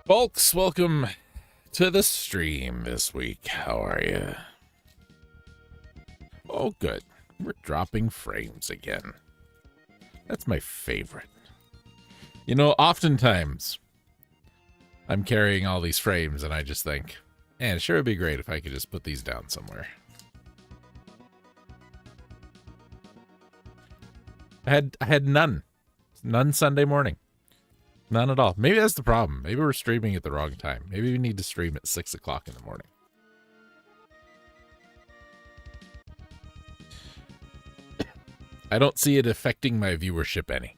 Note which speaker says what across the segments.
Speaker 1: Folks, welcome to the stream this week. How are you? Oh, good. We're dropping frames again. That's my favorite. You know, oftentimes I'm carrying all these frames and I just think, man, it sure would be great if I could just put these down somewhere. I had none Sunday morning. None at all. Maybe that's the problem. Maybe we're streaming at the wrong time. Maybe we need to stream at 6 o'clock in the morning. I don't see it affecting my viewership any.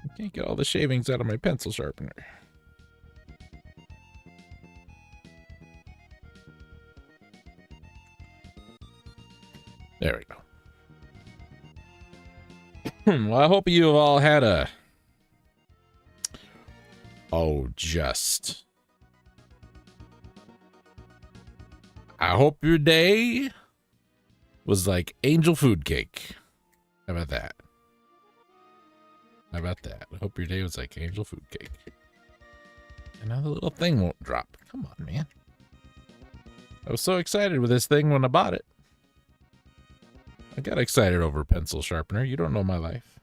Speaker 1: I can't get all the shavings out of my pencil sharpener. There we go. Well, I hope you have all had a... I hope your day was like angel food cake. How about that? How about that? I hope your day was like angel food cake. And now the little thing won't drop. Come on, man. I was so excited with this thing when I bought it. I got excited over a pencil sharpener. You don't know my life.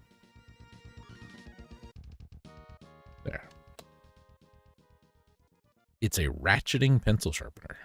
Speaker 1: There. It's a ratcheting pencil sharpener.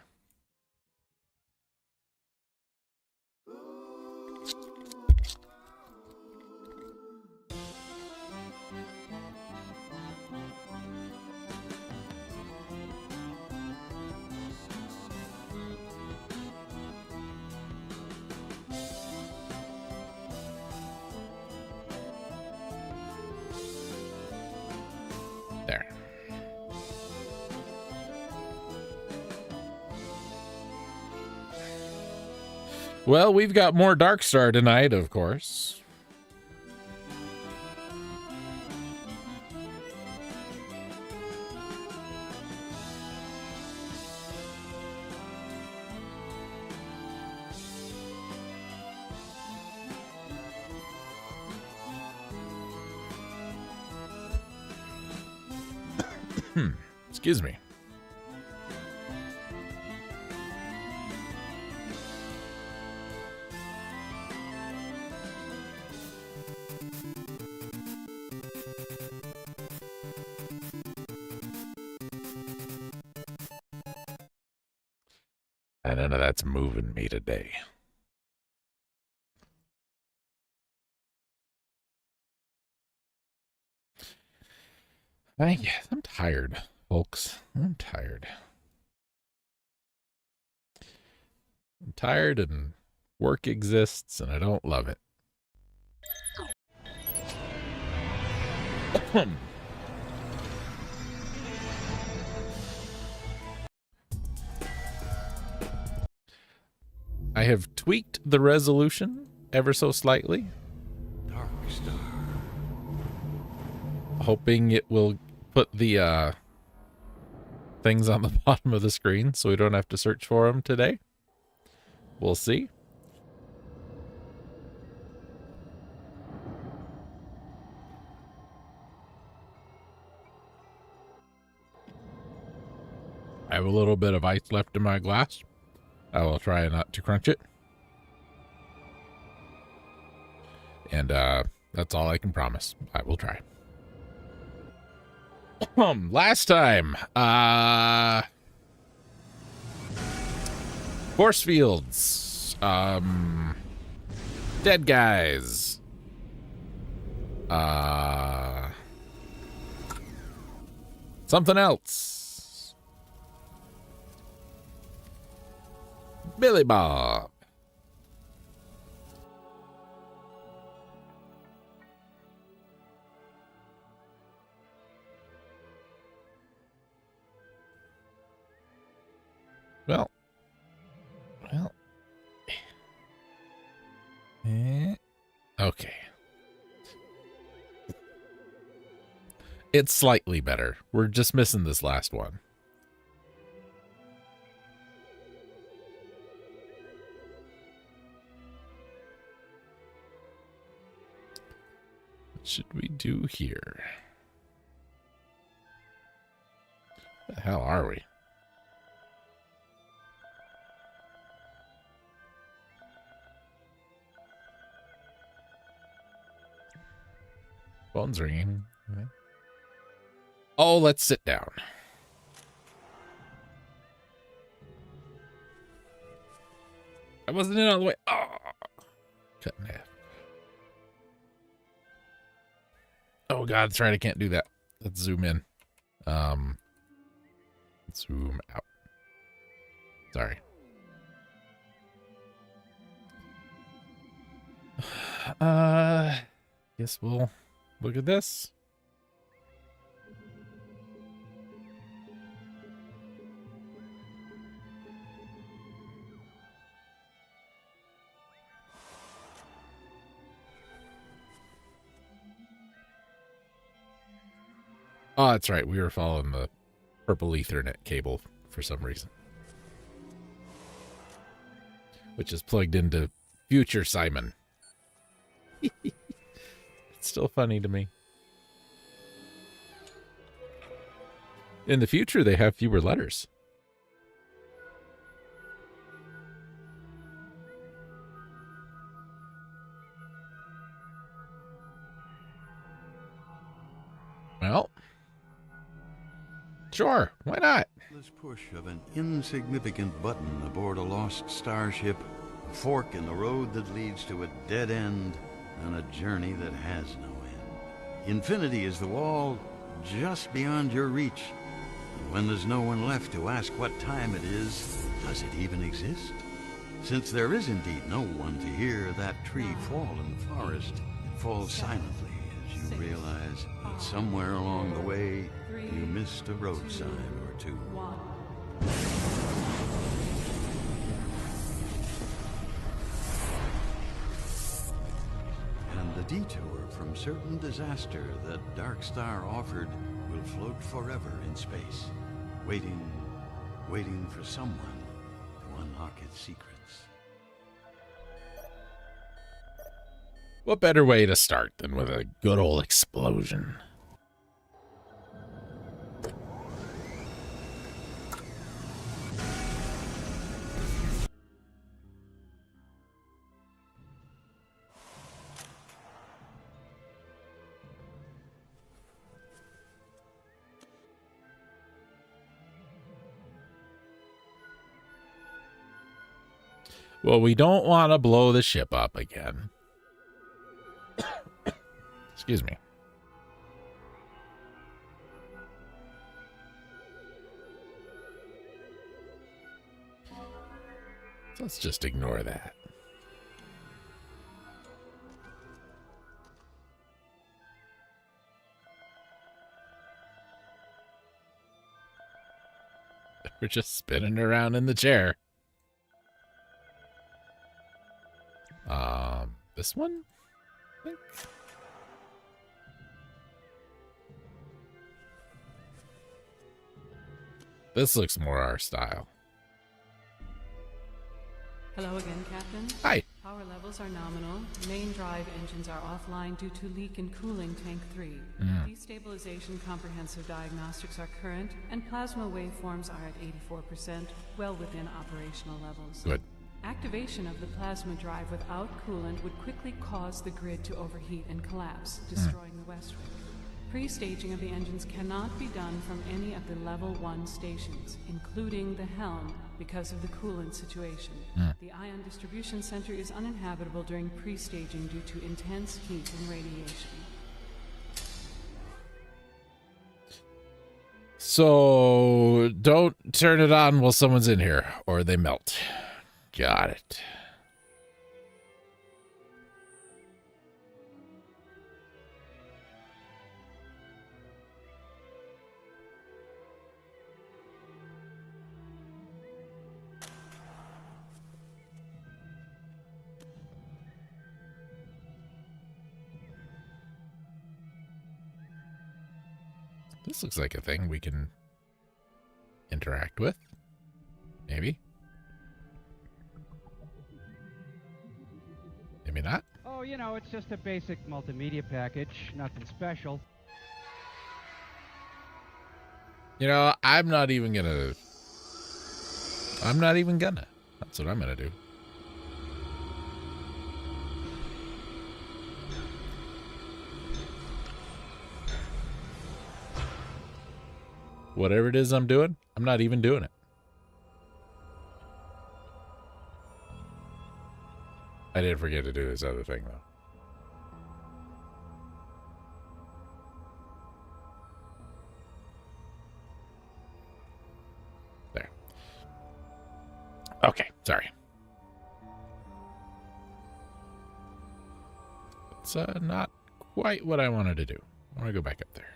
Speaker 1: There. Well, we've got more Darkstar tonight, of course. Excuse me. I don't know, that's moving me today. I'm tired, folks. I'm tired. I'm tired and work exists and I don't love it. I have tweaked the resolution ever so slightly. Darkstar. Hoping it will put the things on the bottom of the screen so we don't have to search for them today. We'll see. I have a little bit of ice left in my glass. I will try not to crunch it. And that's all I can promise. I will try. Last time, force fields, dead guys, something else, Billy Bob. Well, okay. It's slightly better. We're just missing this last one. should we do here? Where the hell are we? Phone's ringing. Okay. Oh, let's sit down. I wasn't in all the way. Oh, cut in half. Oh God, that's right. I can't do that. Let's zoom in. Zoom out. Sorry. Guess we'll look at this. Oh, that's right. We were following the purple Ethernet cable for some reason, which is plugged into future Simon. It's still funny to me. In the future, they have fewer letters. Well, sure, why not?
Speaker 2: This push of an insignificant button aboard a lost starship, a fork in the road that leads to a dead end, and a journey that has no end. Infinity is the wall just beyond your reach. And when there's no one left to ask what time it is, does it even exist? Since there is indeed no one to hear that tree fall in the forest, it falls silently as you realize that somewhere along the way, you missed a road sign or two. And the detour from certain disaster that Darkstar offered will float forever in space, waiting for someone to unlock its secrets.
Speaker 1: What better way to start than with a good old explosion? Well, we don't want to blow the ship up again. Excuse me. Let's just ignore that. We're just spinning around in the chair. This one? I think. This looks more our style.
Speaker 3: Hello again, Captain.
Speaker 1: Hi.
Speaker 3: Power levels are nominal. Main drive engines are offline due to leak in cooling tank 3. Destabilization comprehensive diagnostics are current, and plasma waveforms are at 84%, well within operational levels.
Speaker 1: Good.
Speaker 3: Activation of the plasma drive without coolant would quickly cause the grid to overheat and collapse, destroying the West Ring. Pre-staging of the engines cannot be done from any of the Level 1 stations, including the helm, because of the coolant situation. The ion distribution center is uninhabitable during pre-staging due to intense heat and radiation.
Speaker 1: So, don't turn it on while someone's in here, or they melt. Got it. This looks like a thing we can interact with. Maybe. Maybe not.
Speaker 4: Oh you know, it's just a basic multimedia package, nothing special.
Speaker 1: You know, I'm not even gonna. That's what I'm gonna do. Whatever it is I'm doing, I'm not even doing it. I did forget to do this other thing, though. There. Okay, sorry. It's not quite what I wanted to do. I want to go back up there.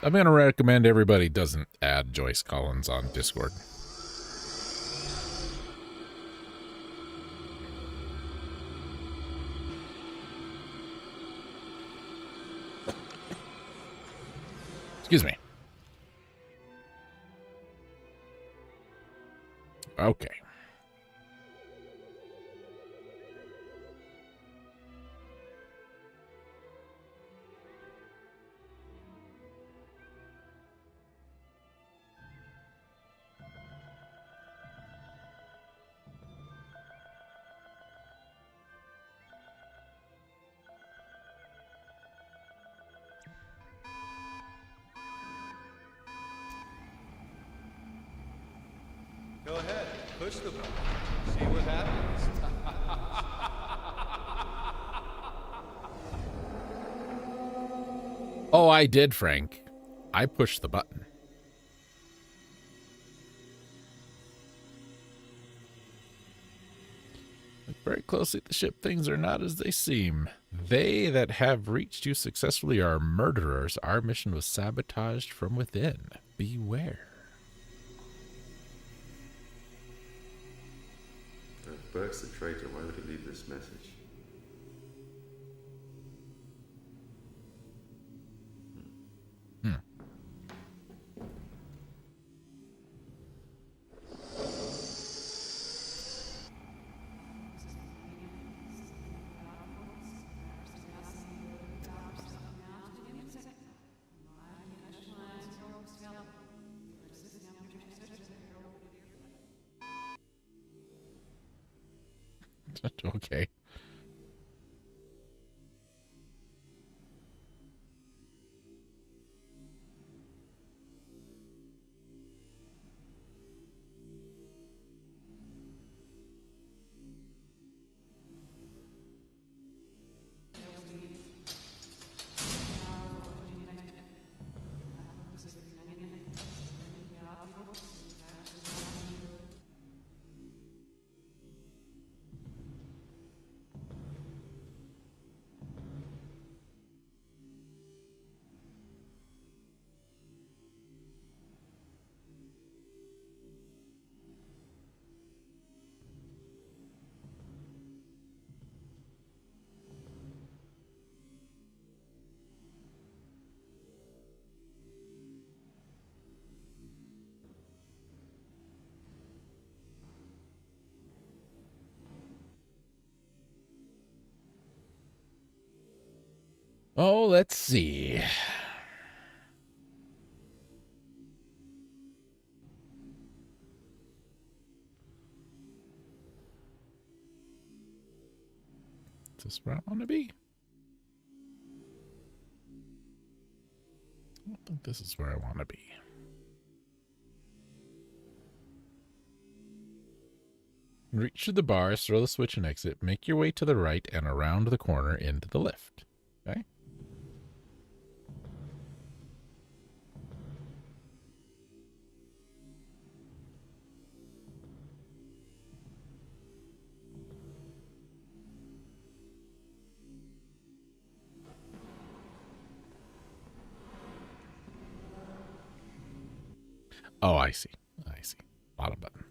Speaker 1: I'm going to recommend everybody doesn't add Joyce Collins on Discord. Excuse me. Okay.
Speaker 5: Go ahead, push the button. See what happens.
Speaker 1: Oh, I did, Frank. I pushed the button. Look very closely at the ship. Things are not as they seem. They that have reached you successfully are murderers. Our mission was sabotaged from within. Beware.
Speaker 6: If Burke's the traitor, why would he leave this message?
Speaker 1: Okay. Oh, let's see. Is this where I want to be? I don't think this is where I want to be. Reach to the bars, throw the switch and exit. Make your way to the right and around the corner into the lift. Okay? Oh, I see. I see. Bottom button.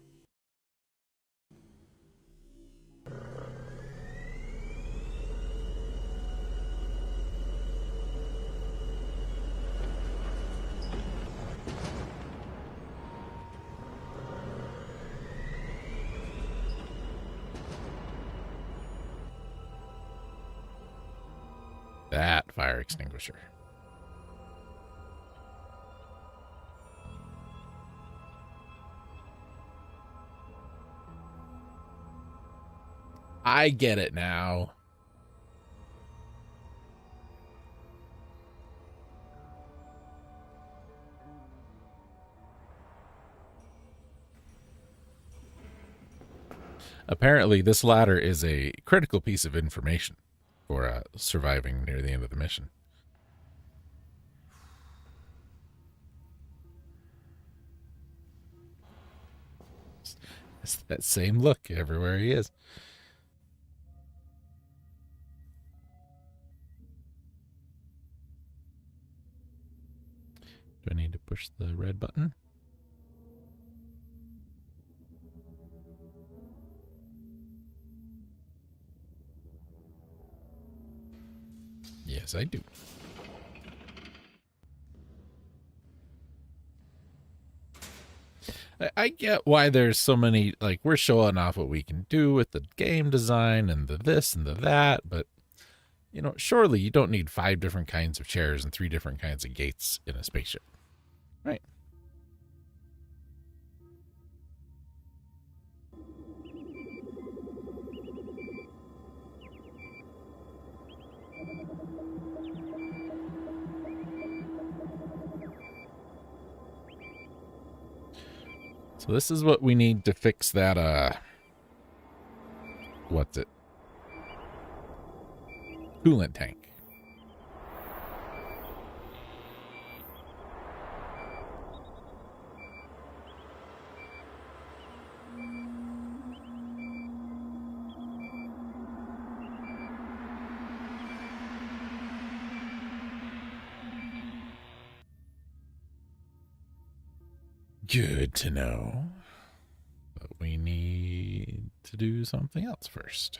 Speaker 1: That fire extinguisher. I get it now. Apparently, this ladder is a critical piece of information for surviving near the end of the mission. It's that same look everywhere he is. Do I need to push the red button? Yes, I do. I get why there's so many, like, we're showing off what we can do with the game design and the this and the that, but, you know, surely you don't need 5 different kinds of chairs and 3 different kinds of gates in a spaceship, right? So this is what we need to fix that, what's it? Coolant tank. Good to know. But we need to do something else first.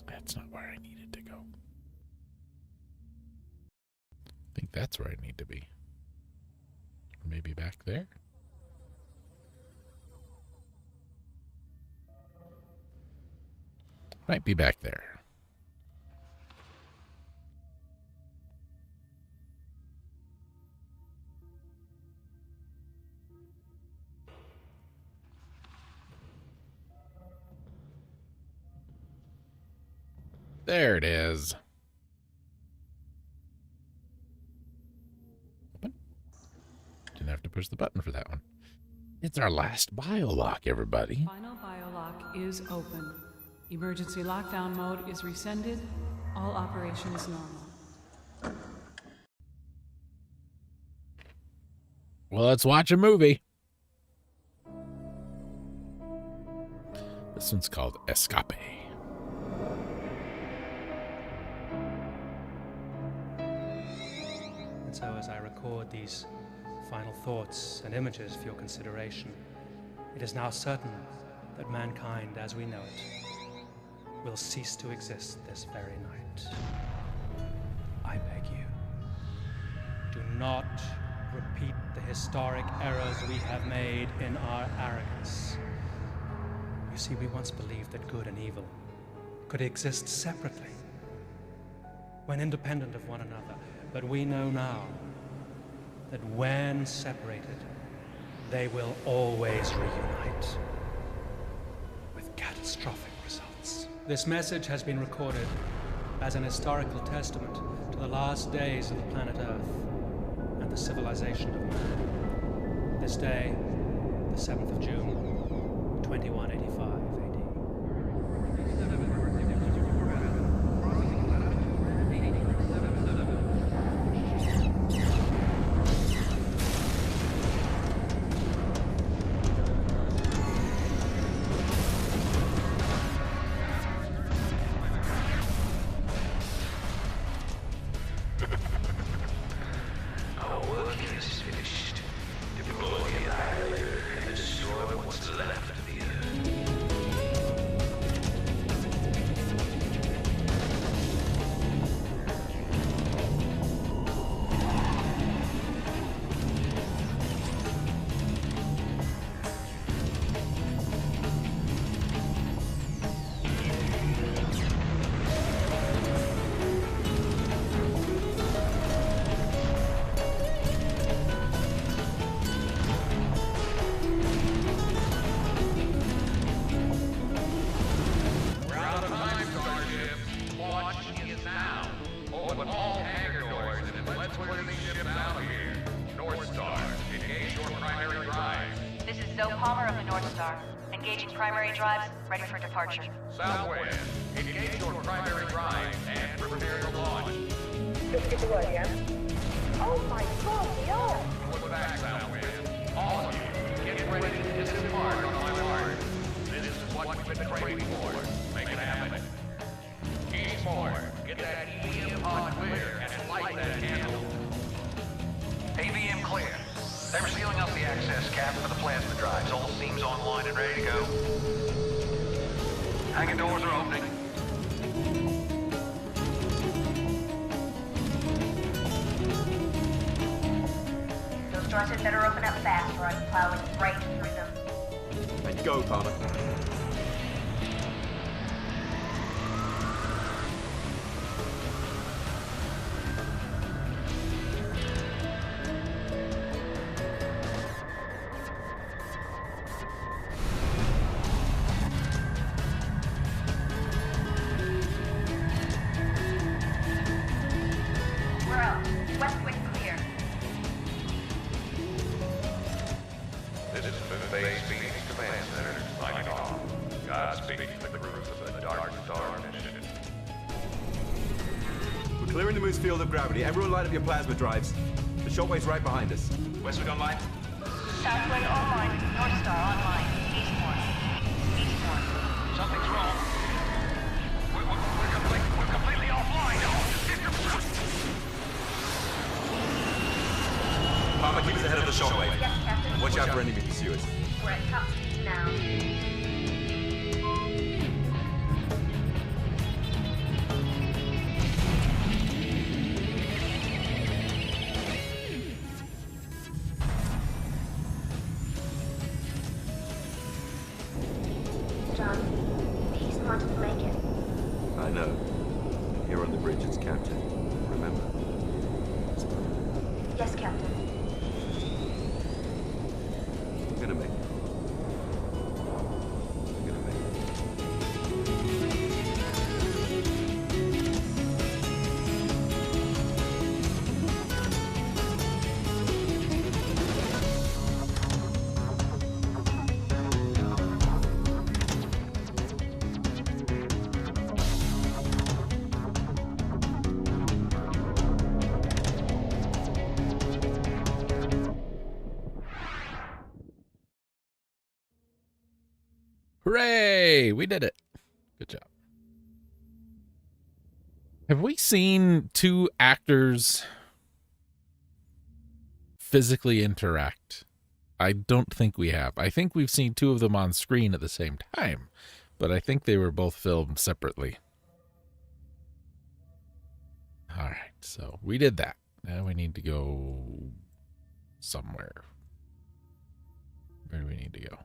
Speaker 1: That's not where I needed to go. I think that's where I need to be. Maybe back there? Might be back there. There it is. Didn't have to push the button for that one. It's our last biolock, everybody.
Speaker 3: Final biolock is open. Emergency lockdown mode is rescinded. All operations normal.
Speaker 1: Well, let's watch a movie. This one's called Escape.
Speaker 7: And so as I record these final thoughts and images for your consideration, it is now certain that mankind as we know it will cease to exist this very night. I beg you, do not repeat the historic errors we have made in our arrogance. You see, we once believed that good and evil could exist separately, when independent of one another, but we know now that when separated, they will always reunite with catastrophic results. This message has been recorded as an historical testament to the last days of the planet Earth and the civilization of man. This day, the 7th of June, 2185 AD.
Speaker 8: Darkstar. Engaging primary drives, ready for departure.
Speaker 9: Southwest, engage your primary drive and prepare to launch.
Speaker 10: Just get away, yeah? Oh my god, we are!
Speaker 9: We're back, Southwest. All of you, get ready to disembark on my mark. This is what we've been training for. Make it happen. Kingsport, get that EVM pod clear and light that candle.
Speaker 11: AVM clear. They were sealing up the access cap for the plasma drives. All seams online and ready to go. Hangar doors are opening.
Speaker 8: Those doors had better open up fast or I'm plowing right through them.
Speaker 6: Let's go, Palmer.
Speaker 8: We're out. West wing clear.
Speaker 9: This is Moon-Base Phoenix Command Center. Signing off. Godspeed to the crew of the Darkstar mission.
Speaker 6: We're clearing the moon's field of gravity. Everyone light up your plasma drives. The shortwave's right behind us.
Speaker 11: Westwick online?
Speaker 8: Southwing online. Northstar online. Eastport. Eastport.
Speaker 11: Something's wrong. We're completely offline. Palmer, keep us ahead of the shockwave.
Speaker 8: Yes, Captain.
Speaker 6: Watch out for enemy pursuers.
Speaker 8: We're at top speed now. John, he's not to make it.
Speaker 6: I know. Here on the bridge, it's Captain. Remember.
Speaker 8: Yes, Captain.
Speaker 6: We're gonna make it. We're gonna make it.
Speaker 1: Hooray! We did it. Good job. Have we seen two actors physically interact? I don't think we have. I think we've seen two of them on screen at the same time, but I think they were both filmed separately. All right, so we did that. Now we need to go somewhere. Where do we need to go?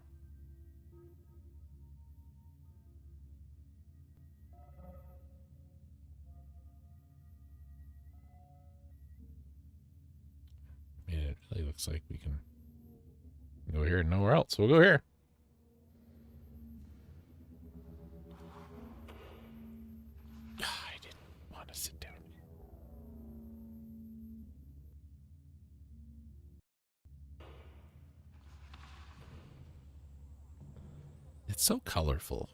Speaker 1: It really looks like we can go here and nowhere else. We'll go here. I didn't want to sit down. It's so colorful.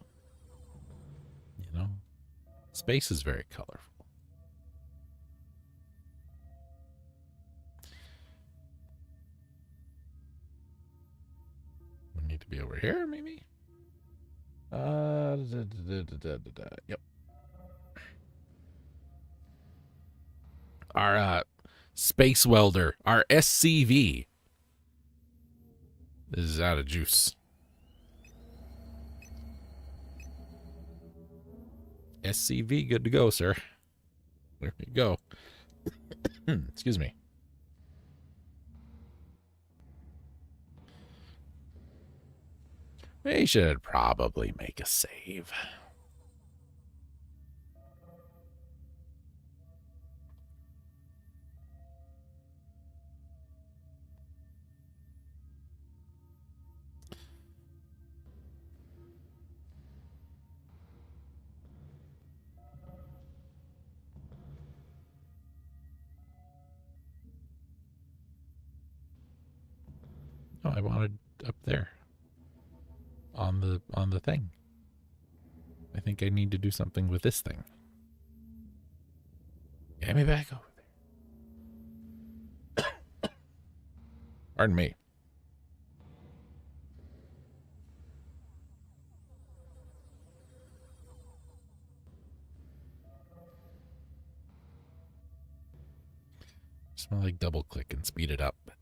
Speaker 1: You know? Space is very colorful. Need to be over here, maybe? Yep. Our space welder, our SCV, is out of juice. SCV, good to go, sir. There you go. Excuse me. We should probably make a save. Oh, I wanted up there. on the thing. I think I need to do something with this thing. Get me back over there. Pardon me. Smell like double click and speed it up, but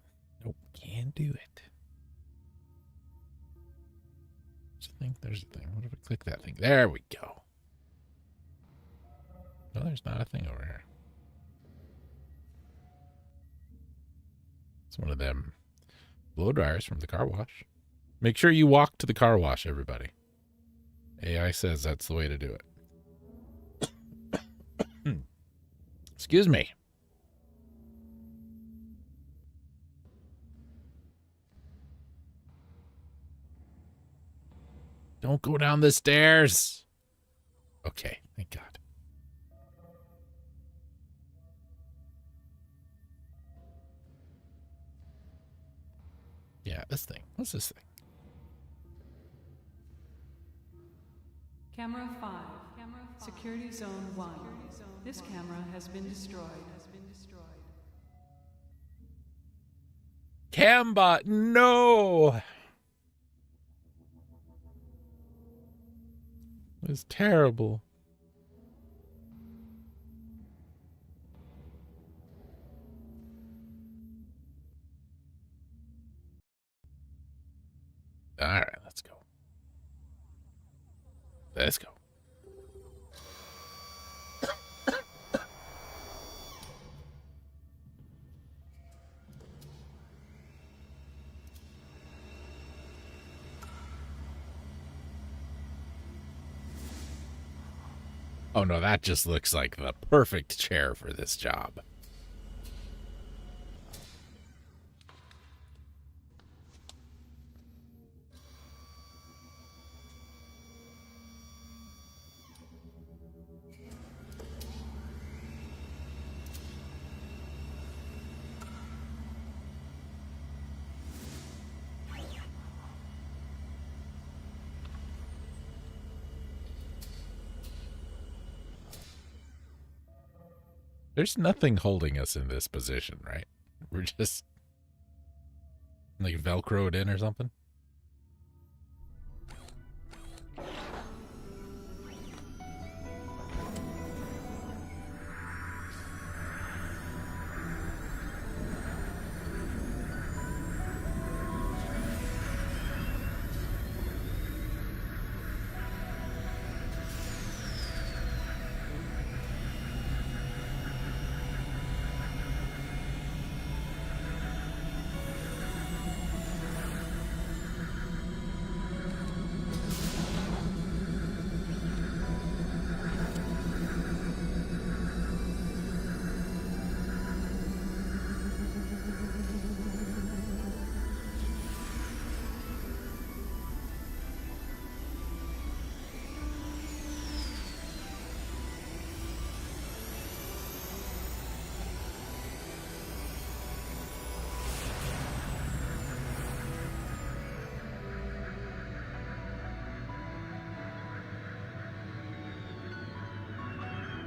Speaker 1: nope, can't do it. There's a thing. What if I click that thing? There we go. No, there's not a thing over here. It's one of them blow dryers from the car wash. Make sure you walk to the car wash, everybody. AI says that's the way to do it. Excuse me. Don't go down the stairs. Okay, thank God. Yeah, this thing. What's this thing?
Speaker 3: Camera 5. Security Zone 1. This camera has been destroyed.
Speaker 1: Cambot, no! It was terrible. All right, let's go. Let's go. Oh no, that just looks like the perfect chair for this job. There's nothing holding us in this position, right? We're just like Velcroed in or something.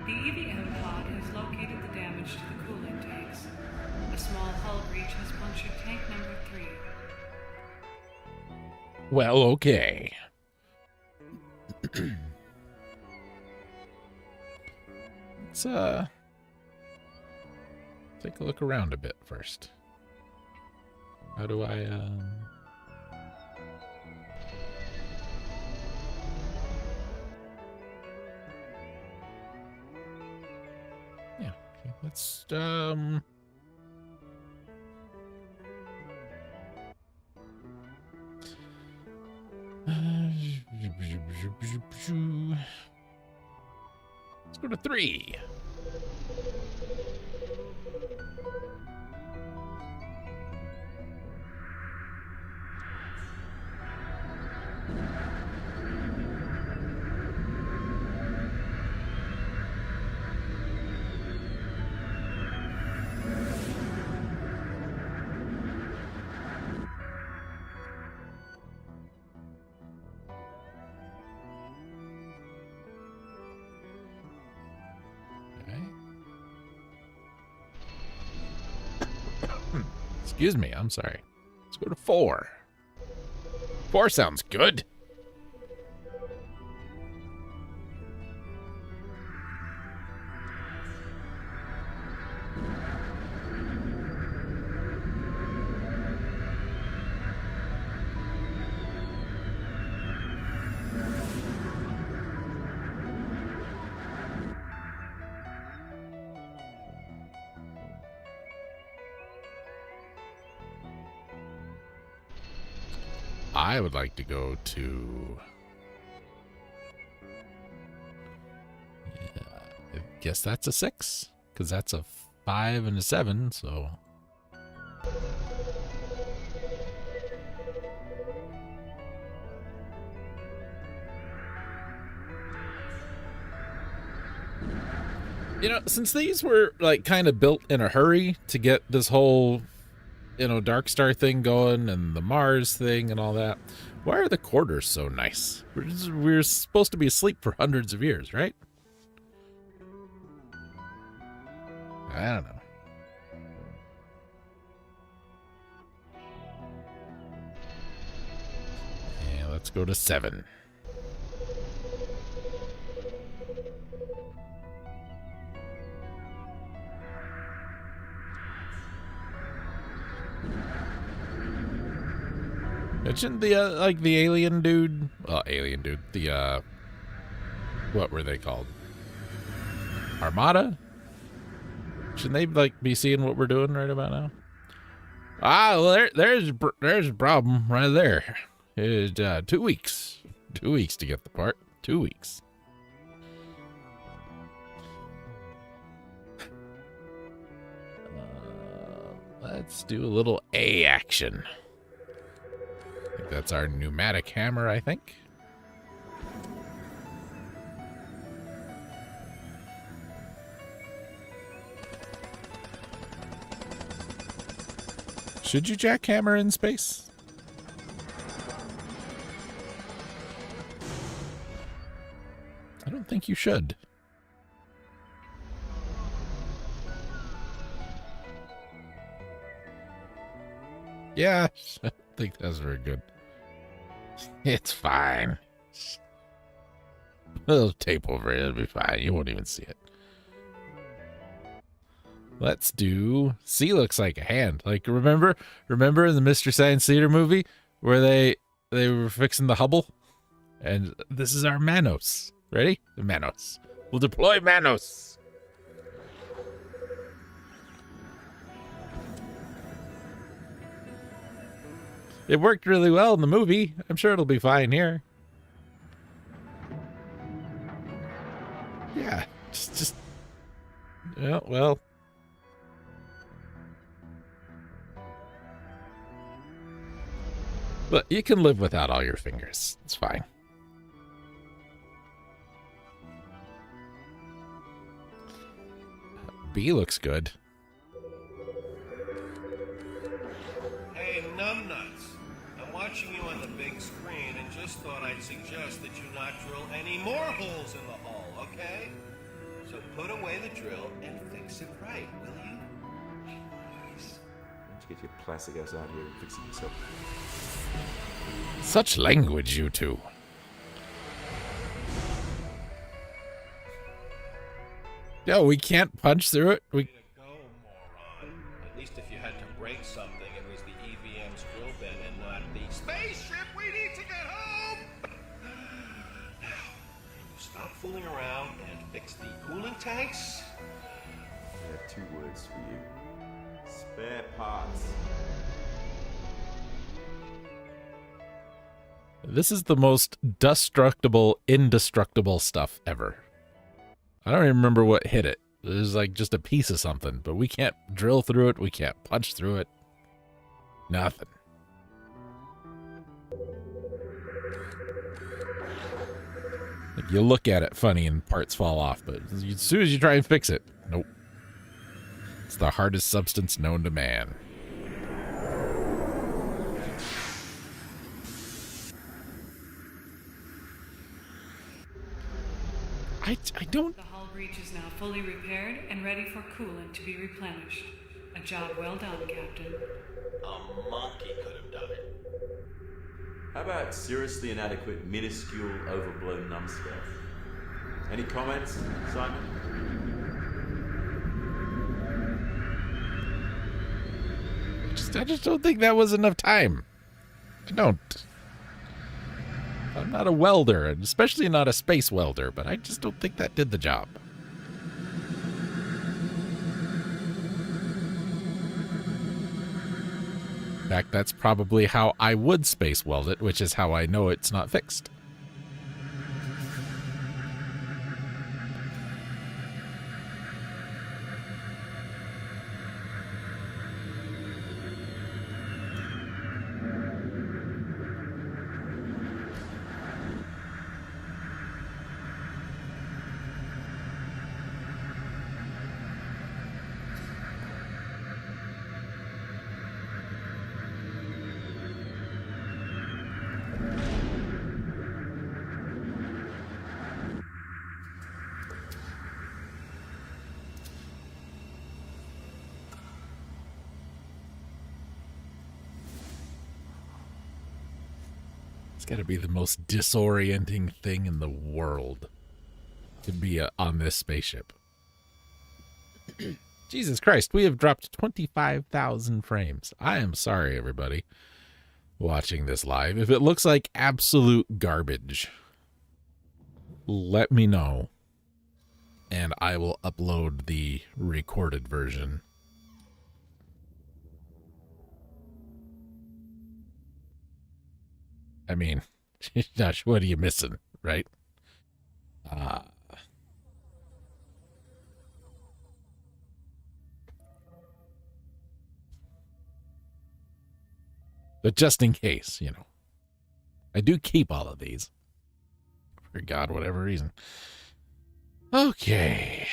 Speaker 3: The EVM pod has located the damage to the cooling tanks. A small hull breach has punctured tank number 3.
Speaker 1: Well, okay. Let's take a look around a bit first. How do I yeah, okay. Let's let's go to 3. Excuse me, I'm sorry. Let's go to 4. 4 sounds good. I would like to go to... Yeah, I guess that's a 6, because that's a 5 and a 7, so... You know, since these were, like, kind of built in a hurry to get this whole... you know, Darkstar thing going and the Mars thing and all that. Why are the quarters so nice? We're supposed to be asleep for hundreds of years, right? I don't know. Yeah, let's go to 7. Shouldn't the like the alien dude, the what were they called? Armada? Shouldn't they like be seeing what we're doing right about now? Ah, well, there's a problem right there. It's 2 weeks. 2 weeks to get the part. 2 weeks. Let's do a little A action. That's our pneumatic hammer, I think. Should you jackhammer in space? I don't think you should. Yeah, I don't think that's very good. It's fine. A little tape over it, it'll be fine. You won't even see it. Let's do... C looks like a hand. Like, remember in the Mystery Science Theater movie where they were fixing the Hubble? And this is our Manos. Ready? The Manos. We'll deploy Manos. It worked really well in the movie. I'm sure it'll be fine here. Yeah, just yeah, well. But you can live without all your fingers. It's fine. B looks good.
Speaker 12: Hey, numbnuts. I'm watching you on the big screen and just thought I'd suggest that you not drill any more holes in the hull, okay? So put away the drill and fix it right, will you?
Speaker 6: Please. Why don't you get your plastic ass out here and fix it yourself?
Speaker 1: Such language, you two. No, we can't punch through it. We...
Speaker 12: Go, moron. At least if you had to break something, it was the EVM's drill bit and not the spaceship we need to get home! Now, stop fooling around and fix the cooling tanks.
Speaker 6: I have 2 words for you. Spare parts.
Speaker 1: This is the most destructible, indestructible stuff ever. I don't even remember what hit it. It was like just a piece of something, but we can't drill through it. We can't punch through it. Nothing. Like you look at it funny and parts fall off, but as soon as you try and fix it, nope. It's the hardest substance known to man. I don't...
Speaker 3: The hull breach is now fully repaired and ready for coolant to be replenished. A job well done, Captain.
Speaker 12: A monkey could have done it.
Speaker 6: How about seriously inadequate, minuscule, overblown numbskull? Any comments, Simon?
Speaker 1: I just don't think that was enough time. I don't. I'm not a welder, and especially not a space welder, but I just don't think that did the job. In fact, that's probably how I would space weld it, which is how I know it's not fixed. It's got to be the most disorienting thing in the world to be on this spaceship. Jesus Christ, we have dropped 25,000 frames. I am sorry, everybody, watching this live. If it looks like absolute garbage, let me know, and I will upload the recorded version. I mean, Josh, what are you missing, right? But just in case, you know, I do keep all of these. For God, whatever reason. Okay.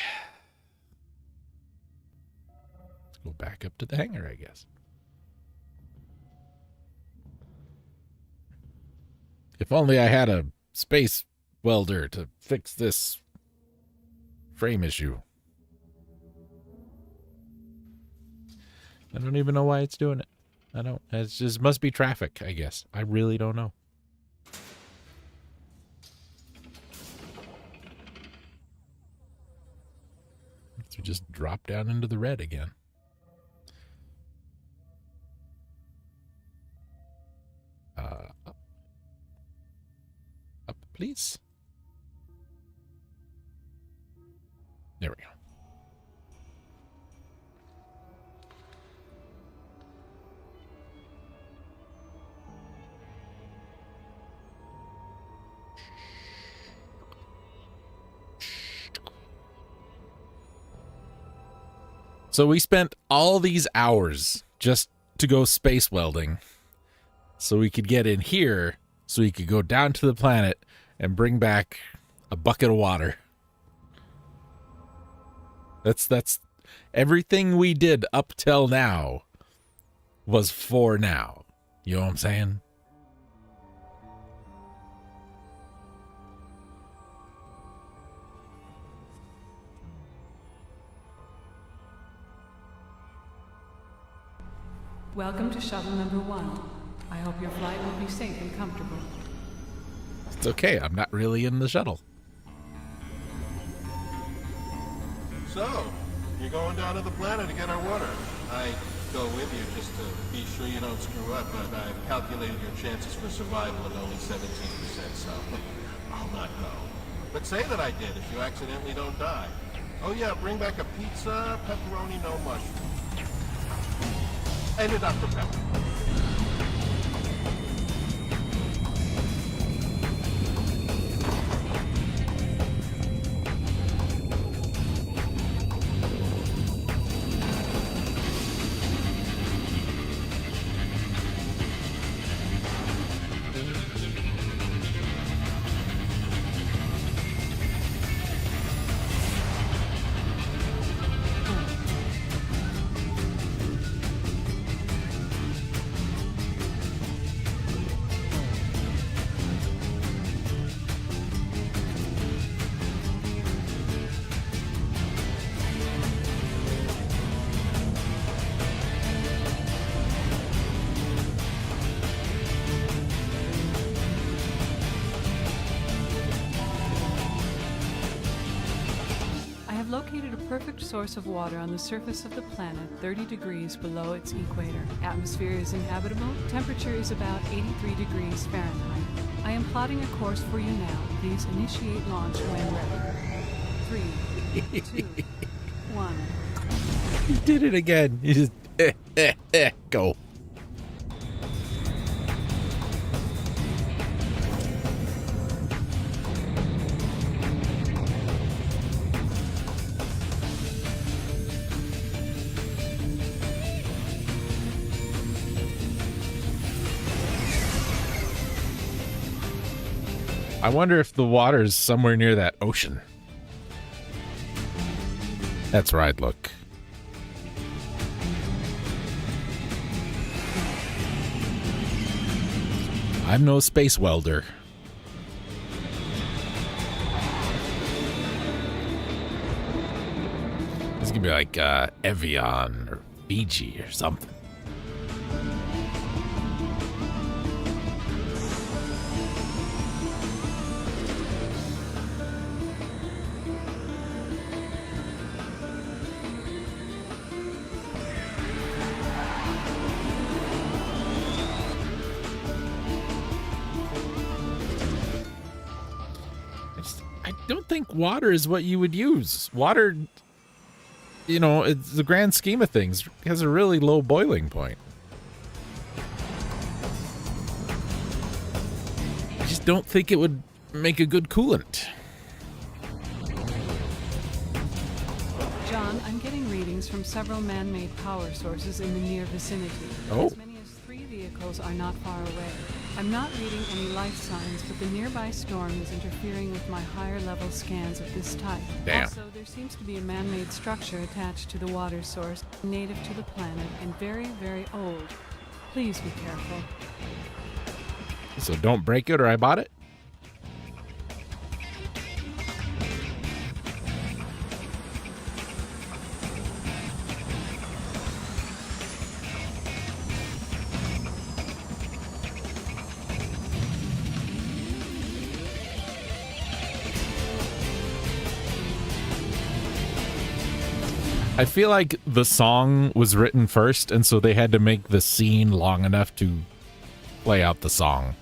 Speaker 1: Let's go back up to the hangar, I guess. If only I had a space welder to fix this frame issue. I don't even know why it's doing it. I don't. It just must be traffic, I guess. I really don't know. So just drop down into the red again. Up, please. There we go. So we spent all these hours just to go space welding so we could get in here so we could go down to the planet and bring back a bucket of water. That's everything we did up till now was for now. You know what I'm saying?
Speaker 3: Welcome to shuttle number 1. I hope your flight will be safe and comfortable.
Speaker 1: It's okay. I'm not really in the shuttle.
Speaker 12: So, you're going down to the planet to get our water. I go with you just to be sure you don't screw up, but I've calculated your chances for survival at only 17%, so I'll not go. But say that I did if you accidentally don't die. Oh yeah, bring back a pizza, pepperoni, no mushroom. And a Dr. Pepper.
Speaker 3: perfect source of water on the surface of the planet 30 degrees below its equator. Atmosphere is inhabitable. Temperature is about 83 degrees Fahrenheit. I am plotting a course for you now. Please initiate launch when ready. 3, 2, 1.
Speaker 1: You did it again. You just go. I wonder if the water's somewhere near that ocean. That's where I'd look. I'm no space welder. It's gonna be like Evian or Fiji or something. I don't think water is what you would use. Water, you know, it's the grand scheme of things, has a really low boiling point. I just don't think it would make a good coolant.
Speaker 3: John, I'm getting readings from several man-made power sources in the near vicinity.
Speaker 1: Oh.
Speaker 3: As many as 3 vehicles are not far away. I'm not reading any life signs, but the nearby storm is interfering with my higher-level scans of this type.
Speaker 1: Damn.
Speaker 3: Also, there seems to be a man-made structure attached to the water source, native to the planet, and very, very old. Please be careful.
Speaker 1: So don't break it or I bought it? I feel like the song was written first, and so they had to make the scene long enough to play out the song.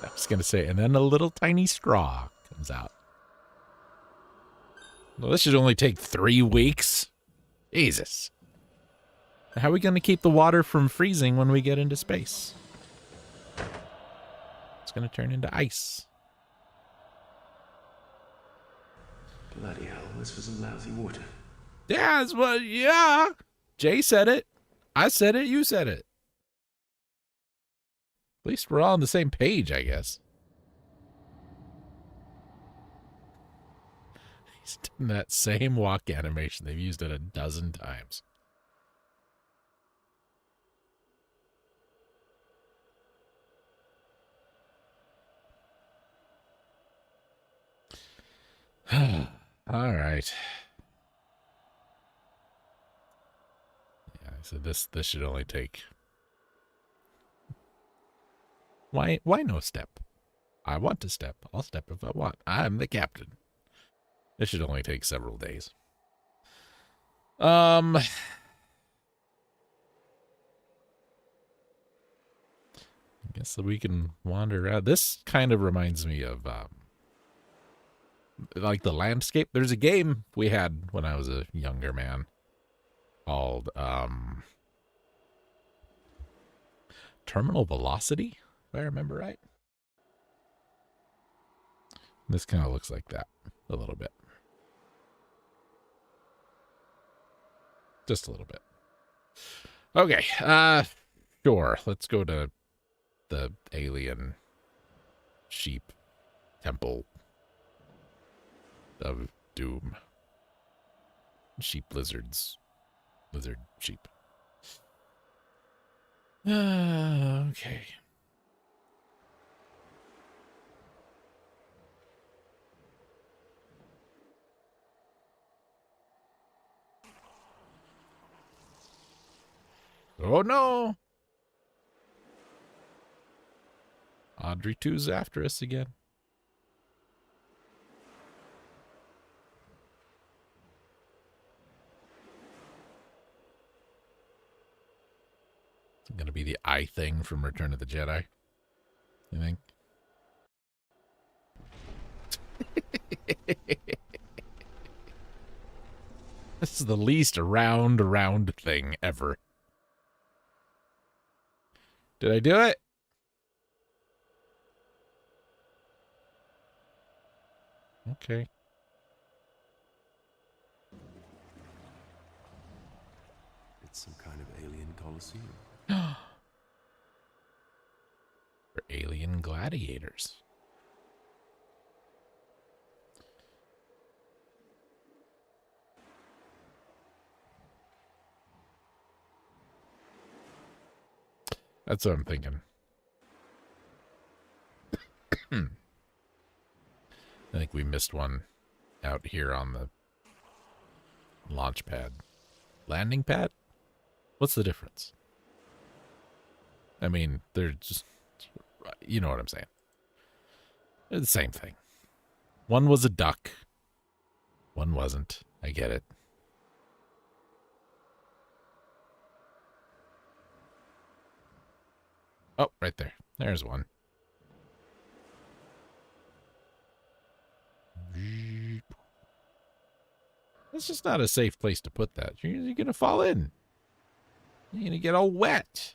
Speaker 1: I was gonna say, and then a little tiny straw comes out. Well, this should only take 3 weeks. Jesus. How are we gonna keep the water from freezing when we get into space? It's gonna turn into ice.
Speaker 13: Bloody hell, this was some lousy water.
Speaker 1: Yeah, that's what, yeah. Jay said it. I said it. You said it. At least we're all on the same page, I guess. He's done that same walk animation. They've used it a dozen times. All right. Yeah, so this should only take. Why no step? I want to step. I'll step if I want. I'm the captain. This should only take several days. I guess that we can wander around. This kind of reminds me of like the landscape. There's a game we had when I was a younger man called Terminal Velocity, if I remember right. This kind of looks like that a little bit. Just a little bit. Okay, sure. Let's go to the alien sheep temple of doom. Sheep lizards. Lizard sheep. Okay. Oh no! Audrey 2's after us again. It's going to be the eye thing from Return of the Jedi, you think? This is the least round thing ever. Did I do it? Okay.
Speaker 13: It's some kind of alien coliseum.
Speaker 1: For alien gladiators. That's what I'm thinking. I think we missed one out here on the launch pad. Landing pad? What's the difference? I mean, they're just, you know what I'm saying. They're the same thing. One was a duck. One wasn't. I get it. Oh, right there. There's one. It's just not a safe place to put that. You're going to fall in. You're going to get all wet.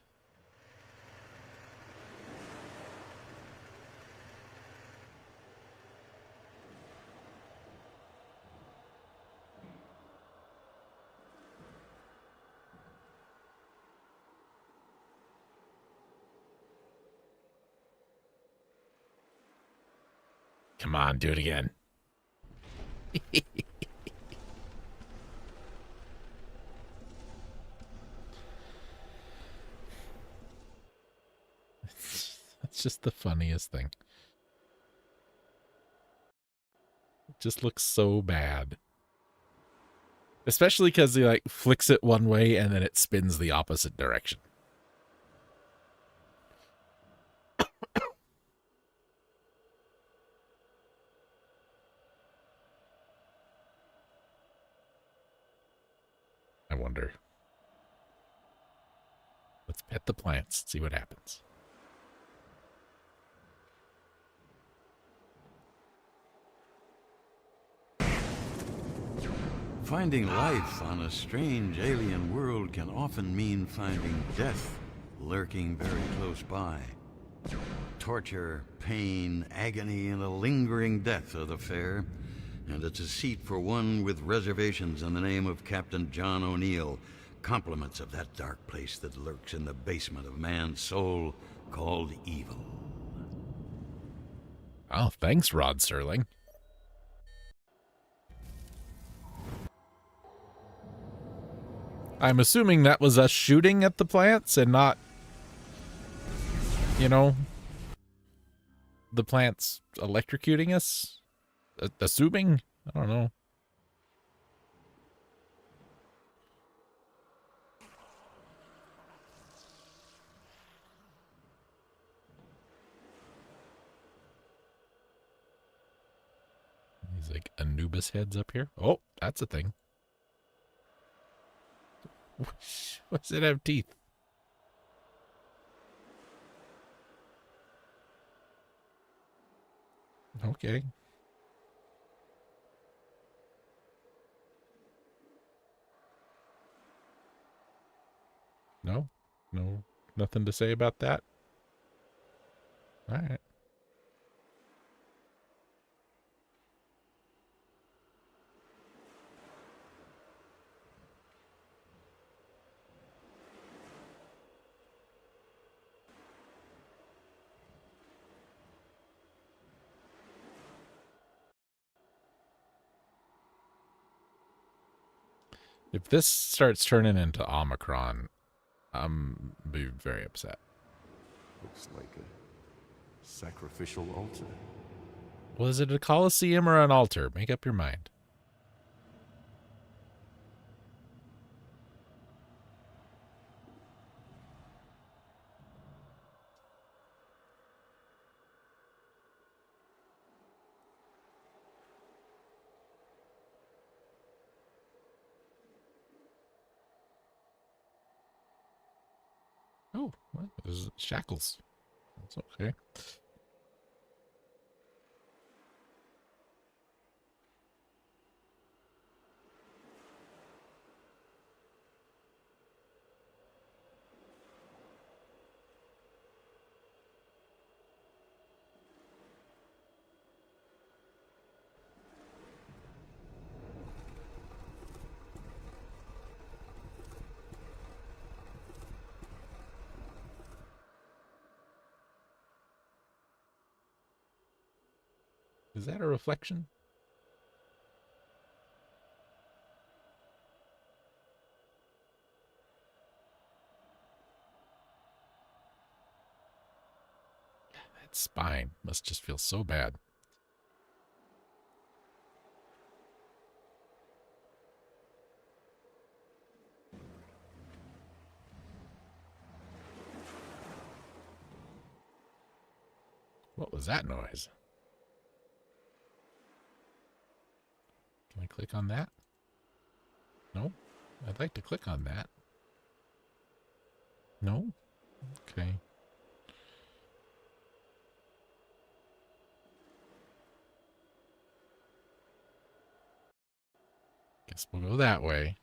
Speaker 1: Come on, do it again. That's just the funniest thing. It just looks so bad. Especially because he like flicks it one way and then it spins the opposite direction. I wonder. Let's pet the plants, see what happens.
Speaker 2: Finding life on a strange alien world can often mean finding death lurking very close by. Torture, pain, agony, and a lingering death are the fare, and it's a seat for one with reservations in the name of Captain John O'Neill, compliments of that dark place that lurks in the basement of man's soul called evil.
Speaker 1: Oh, thanks, Rod Serling. I'm assuming that was us shooting at the plants and not, you know, the plants electrocuting us? Assuming? I don't know. These like Anubis heads up here. Oh, that's a thing. Why does it have teeth? Okay. No? No? Nothing to say about that? All right. If this starts turning into Omicron, I'm be very upset.
Speaker 13: Looks like a sacrificial altar.
Speaker 1: Was it a coliseum or an altar? Make up your mind. Oh, well, there's shackles. That's okay. Is that a reflection? That spine must just feel so bad. What was that noise? Can I click on that? No? I'd like to click on that. No? Okay. Guess we'll go that way.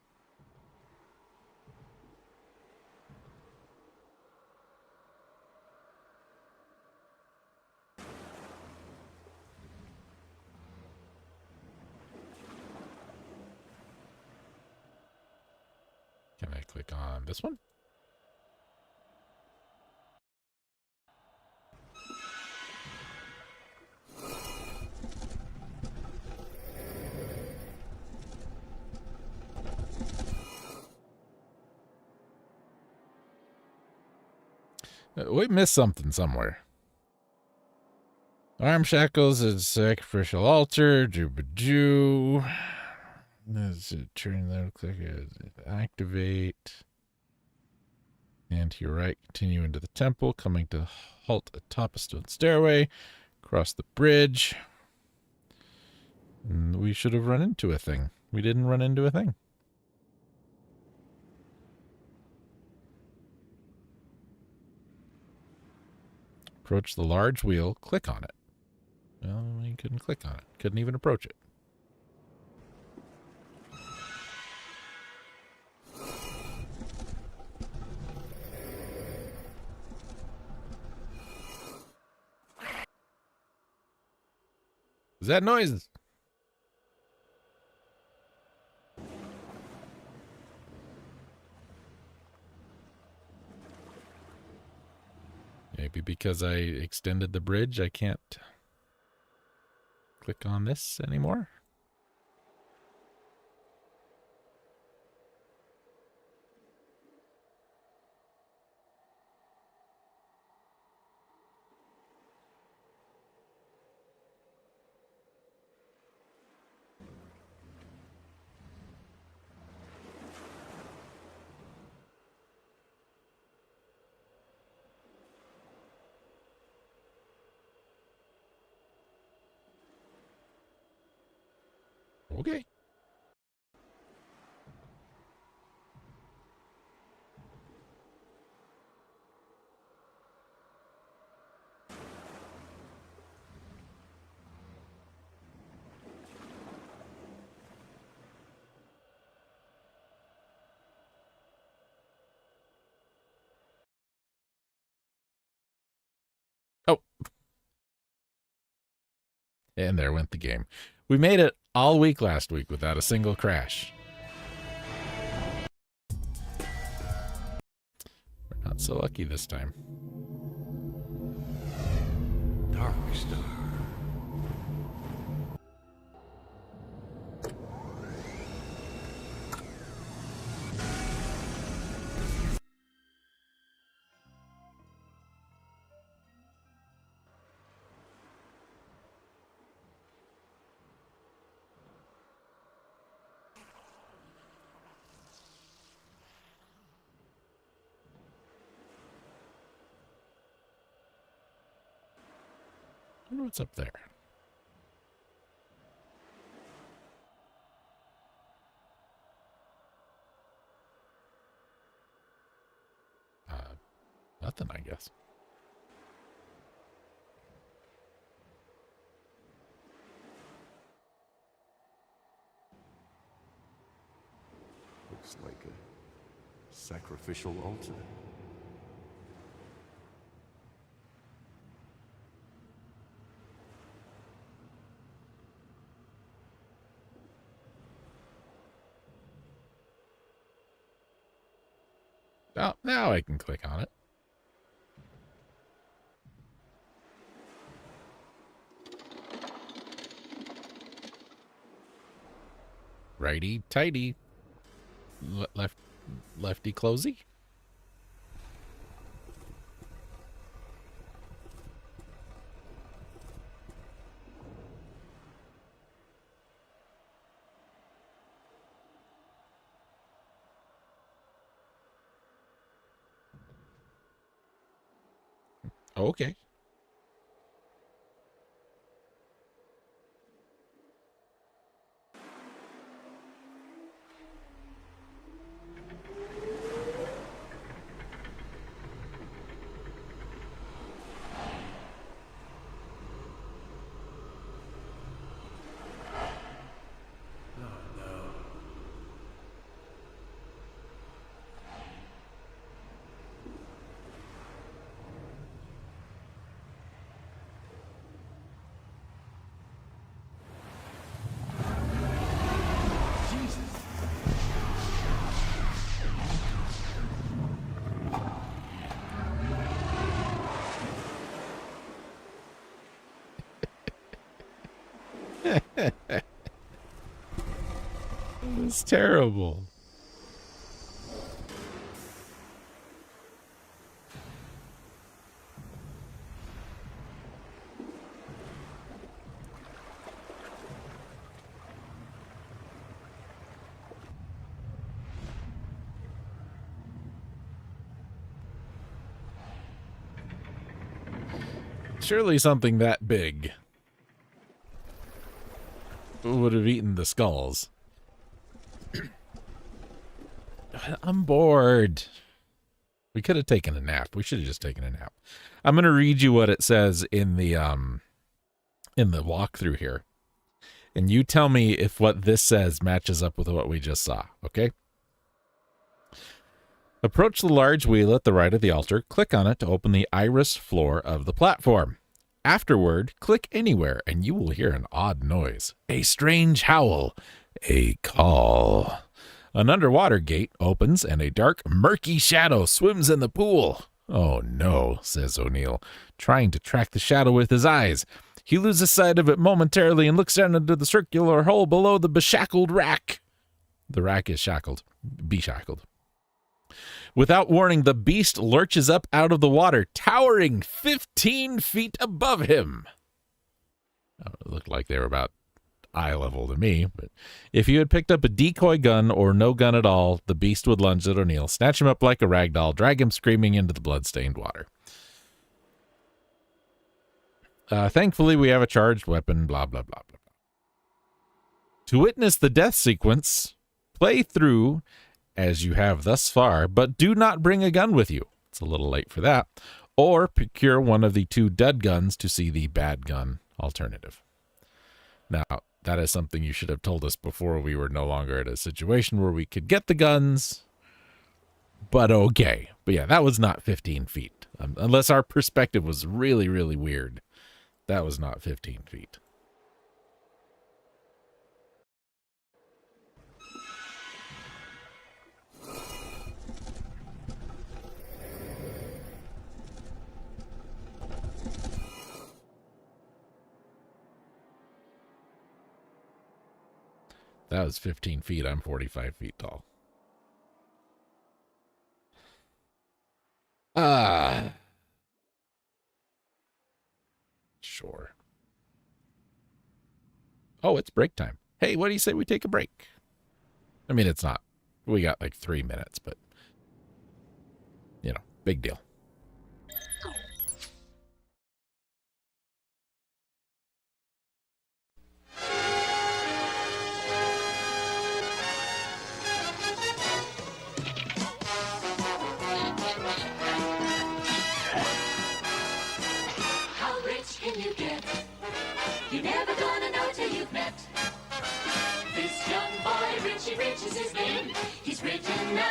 Speaker 1: Can I click on this one? We missed something somewhere. Arm shackles is sacrificial altar. Jew. Turn that click activate. And to your right, continue into the temple, coming to halt atop a stone stairway, cross the bridge. And we should have run into a thing. We didn't run into a thing. Approach the large wheel, click on it. Well, we couldn't click on it. Couldn't even approach it. Is that noise? Maybe because I extended the bridge, I can't click on this anymore. Okay. Oh. And there went the game. We made it all week last week without a single crash. We're not so lucky this time.
Speaker 2: Darkstar.
Speaker 1: wonder what's up there. Nothing, I guess.
Speaker 13: Looks like a sacrificial altar.
Speaker 1: Now I can click on it. Righty tighty. Lefty closey. Okay. It's terrible. Surely something that big would have eaten the skulls. I'm bored. We could have taken a nap. We should have just taken a nap. I'm going to read you what it says in the walkthrough here. And you tell me if what this says matches up with what we just saw, okay? Approach the large wheel at the right of the altar. Click on it to open the iris floor of the platform. Afterward, click anywhere, and you will hear an odd noise. A strange howl. A call. An underwater gate opens, and a dark, murky shadow swims in the pool. Oh, no, says O'Neill, trying to track the shadow with his eyes. He loses sight of it momentarily and looks down into the circular hole below the beshackled rack. The rack is shackled. Beshackled. Without warning, the beast lurches up out of the water, towering 15 feet above him. It looked like they were about eye level to me, but if you had picked up a decoy gun or no gun at all, the beast would lunge at O'Neill, snatch him up like a rag doll, drag him screaming into the blood-stained water. Thankfully, we have a charged weapon, blah, blah, blah, blah, blah. To witness the death sequence, play through as you have thus far, but do not bring a gun with you. It's a little late for that. Or procure one of the 2 dud guns to see the bad gun alternative. Now, that is something you should have told us before we were no longer at a situation where we could get the guns. But okay. But yeah, that was not 15 feet. Unless our perspective was really, really weird. That was not 15 feet. That was 15 feet. I'm 45 feet tall. Sure. Oh, it's break time. Hey, what do you say we take a break? I mean, it's not. We got like 3 minutes, but, you know, big deal.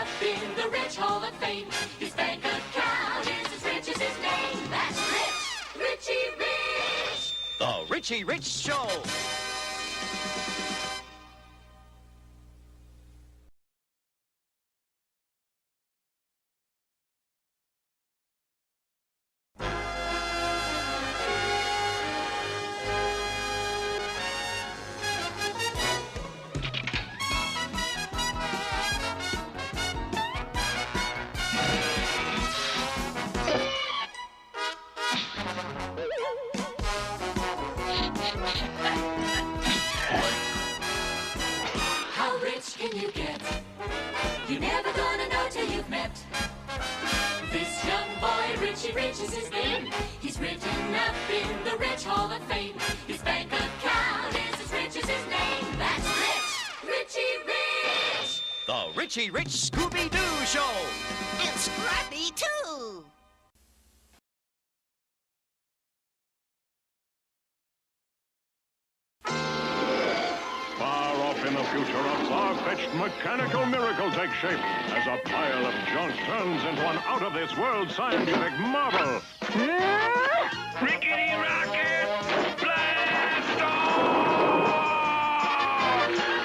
Speaker 14: up in the Rich Hall of Fame. His bank account is as rich as his name. That's Rich, Richie Rich.
Speaker 15: The Richie Rich Show.
Speaker 14: How rich can you get? You're never gonna know till you've met. This young boy, Richie Rich is his name. He's written up in the Rich Hall of Fame. His bank account is as rich as his name. That's Rich, Richie Rich.
Speaker 15: The Richie Rich Scooby-Doo Show.
Speaker 16: And Scrappy, too.
Speaker 17: Far off in the future, a far-fetched mechanical miracle takes shape as a pile of junk turns into an out-of-this-world scientific marvel.
Speaker 9: Rickety rocket! Blast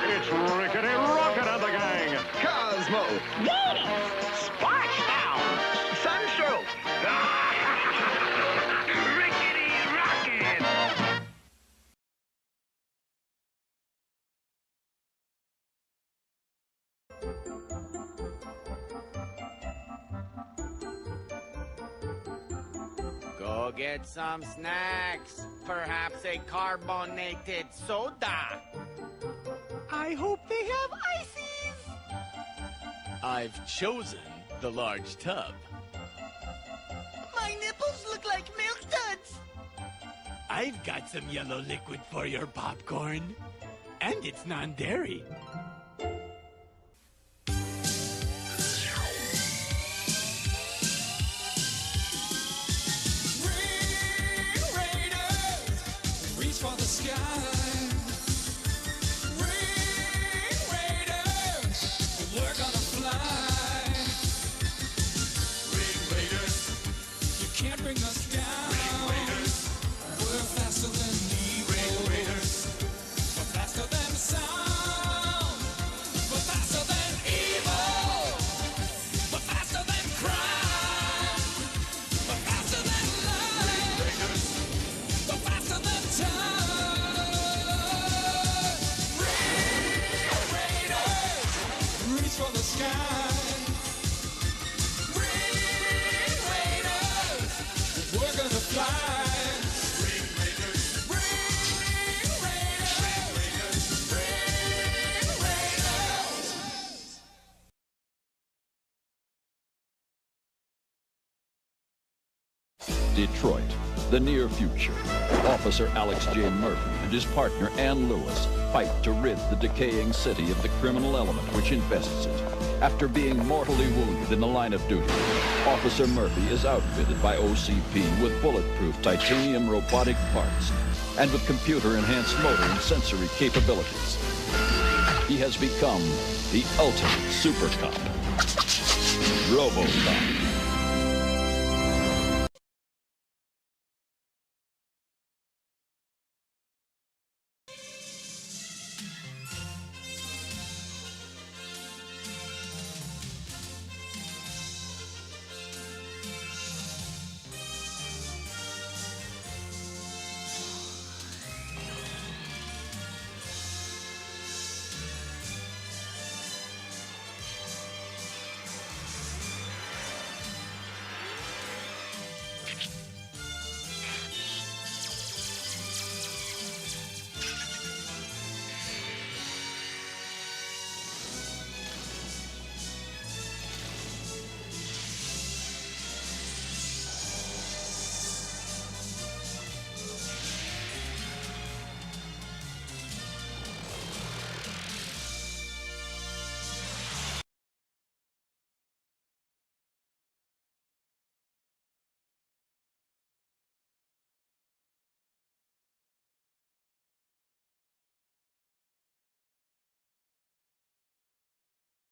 Speaker 17: It's Rickety Rocket and the gang.
Speaker 9: Cosmo! Splashdown! Sunstroke! Rickety rocket!
Speaker 18: Go get some snacks. Perhaps a carbonated soda.
Speaker 19: I hope they have ices.
Speaker 18: I've chosen the large tub.
Speaker 19: My nipples look like milk duds.
Speaker 18: I've got some yellow liquid for your popcorn. And it's non-dairy.
Speaker 14: Reach for the sky. Ring Raiders, we're gonna fly. Ring Raiders, you can't bring us down. Ring Raiders, we're faster than evil. Ring Raiders, we're faster than sound. We're faster than evil. We're faster than crime. We're faster than life. Ring Raiders, we're faster than time. Reach for the sky. Ring Raiders, we're gonna fly. Ring Raiders, Ring Raiders, Ring Raiders.
Speaker 20: Detroit, the near future. Officer Alex J. Murphy and his partner Ann Lewis fight to rid the decaying city of the criminal element which infests it. After being mortally wounded in the line of duty, Officer Murphy is outfitted by OCP with bulletproof titanium robotic parts and with computer-enhanced motor and sensory capabilities. He has become the ultimate super cop, RoboCop.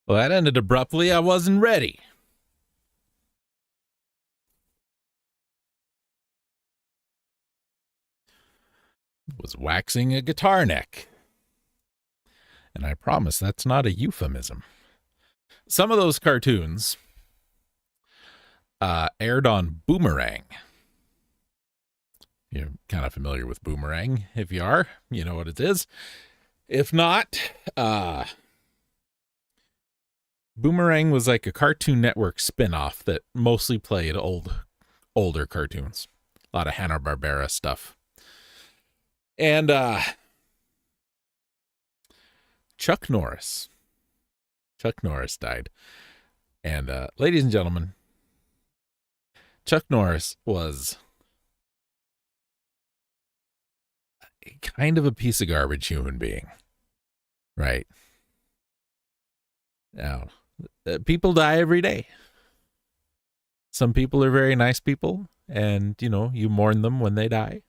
Speaker 1: Well, that ended abruptly. I wasn't ready. Was waxing a guitar neck. And I promise that's not a euphemism. Some of those cartoons aired on Boomerang. You're kind of familiar with Boomerang. If you are, you know what it is. If not, Boomerang was like a Cartoon Network spinoff that mostly played older cartoons. A lot of Hanna-Barbera stuff. And Chuck Norris died. And ladies and gentlemen, Chuck Norris was kind of a piece of garbage human being, right? Now, people die every day. Some people are very nice people, and, you know, you mourn them when they die.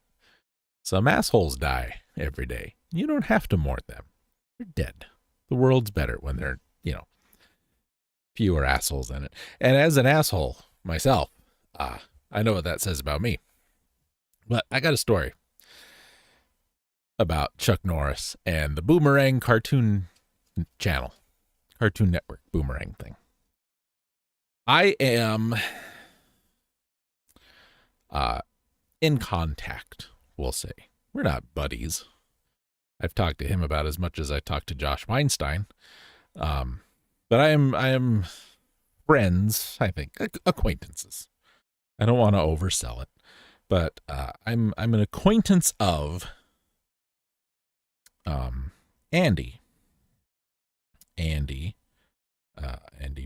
Speaker 1: Some assholes die every day. You don't have to mourn them. They're dead. The world's better when they're, you know, fewer assholes in it. And as an asshole myself, I know what that says about me. But I got a story about Chuck Norris and the Boomerang cartoon channel, Cartoon Network Boomerang thing. I am in contact, we'll say. We're not buddies. I've talked to him about as much as I talked to Josh Weinstein. But I am friends, I think, acquaintances. I don't want to oversell it, but I'm an acquaintance of Andy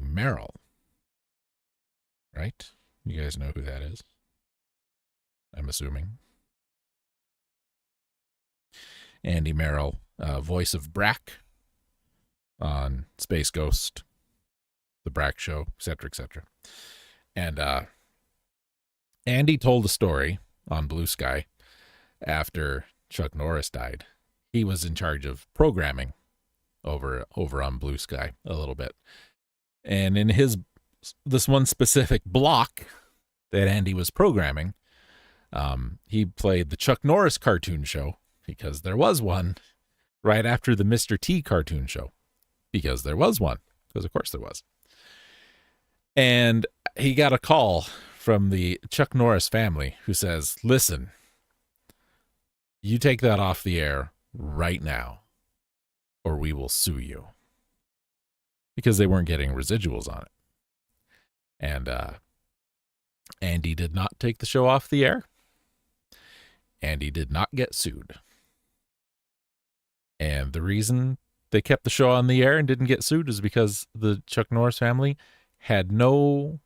Speaker 1: Merrill, right? You guys know who that is, I'm assuming. Andy Merrill, voice of Brack on Space Ghost, The Brack Show, etc., etc. And Andy told a story on Blue Sky after Chuck Norris died. He was in charge of programming over on Blue Sky a little bit. And in this one specific block that Andy was programming, he played the Chuck Norris cartoon show, because there was one, right after the Mr. T cartoon show, because there was one, because of course there was. And he got a call from the Chuck Norris family who says, listen, you take that off the air right now, or we will sue you. Because they weren't getting residuals on it. And Andy did not take the show off the air. Andy did not get sued. And the reason they kept the show on the air and didn't get sued is because the Chuck Norris family had no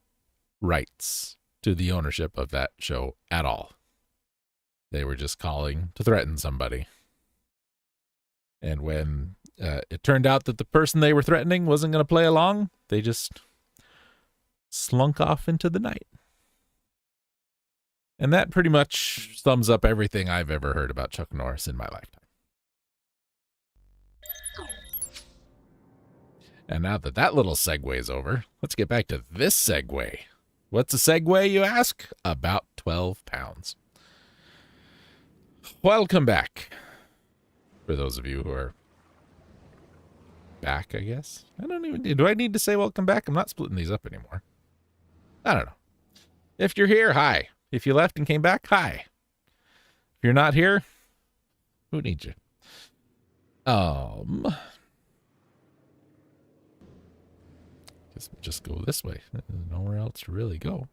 Speaker 1: rights to the ownership of that show at all. They were just calling to threaten somebody. And when it turned out that the person they were threatening wasn't going to play along, they just slunk off into the night. And that pretty much sums up everything I've ever heard about Chuck Norris in my lifetime. And now that that little segue is over, let's get back to this segue. What's a segue, you ask? About 12 pounds. Welcome back. For those of you who are back, I guess. Do I need to say welcome back? I'm not splitting these up anymore. I don't know. If you're here, hi. If you left and came back, hi. If you're not here, who needs you? Just go this way. There's nowhere else to really go.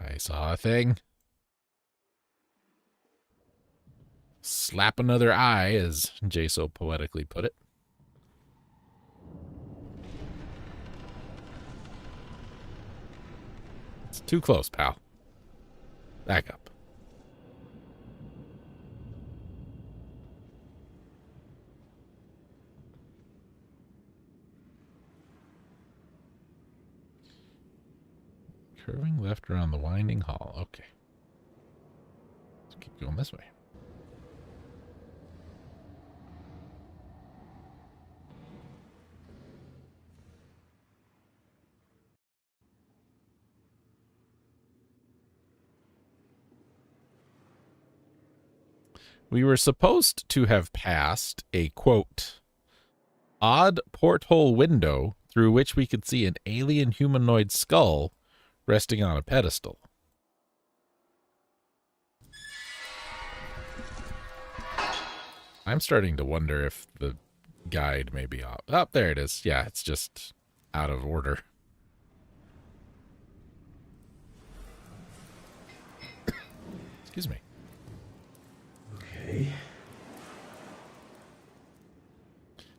Speaker 1: I saw a thing. Slap another eye, as Jay so poetically put it. It's too close, pal. Back up. Curving left around the winding hall. Okay. Let's keep Going this way. We were supposed to have passed a, quote, odd porthole window through which we could see an alien humanoid skull resting on a pedestal. I'm starting to wonder if the guide may be off. Oh, there it is. Yeah, it's just out of order. Excuse me.
Speaker 13: Okay.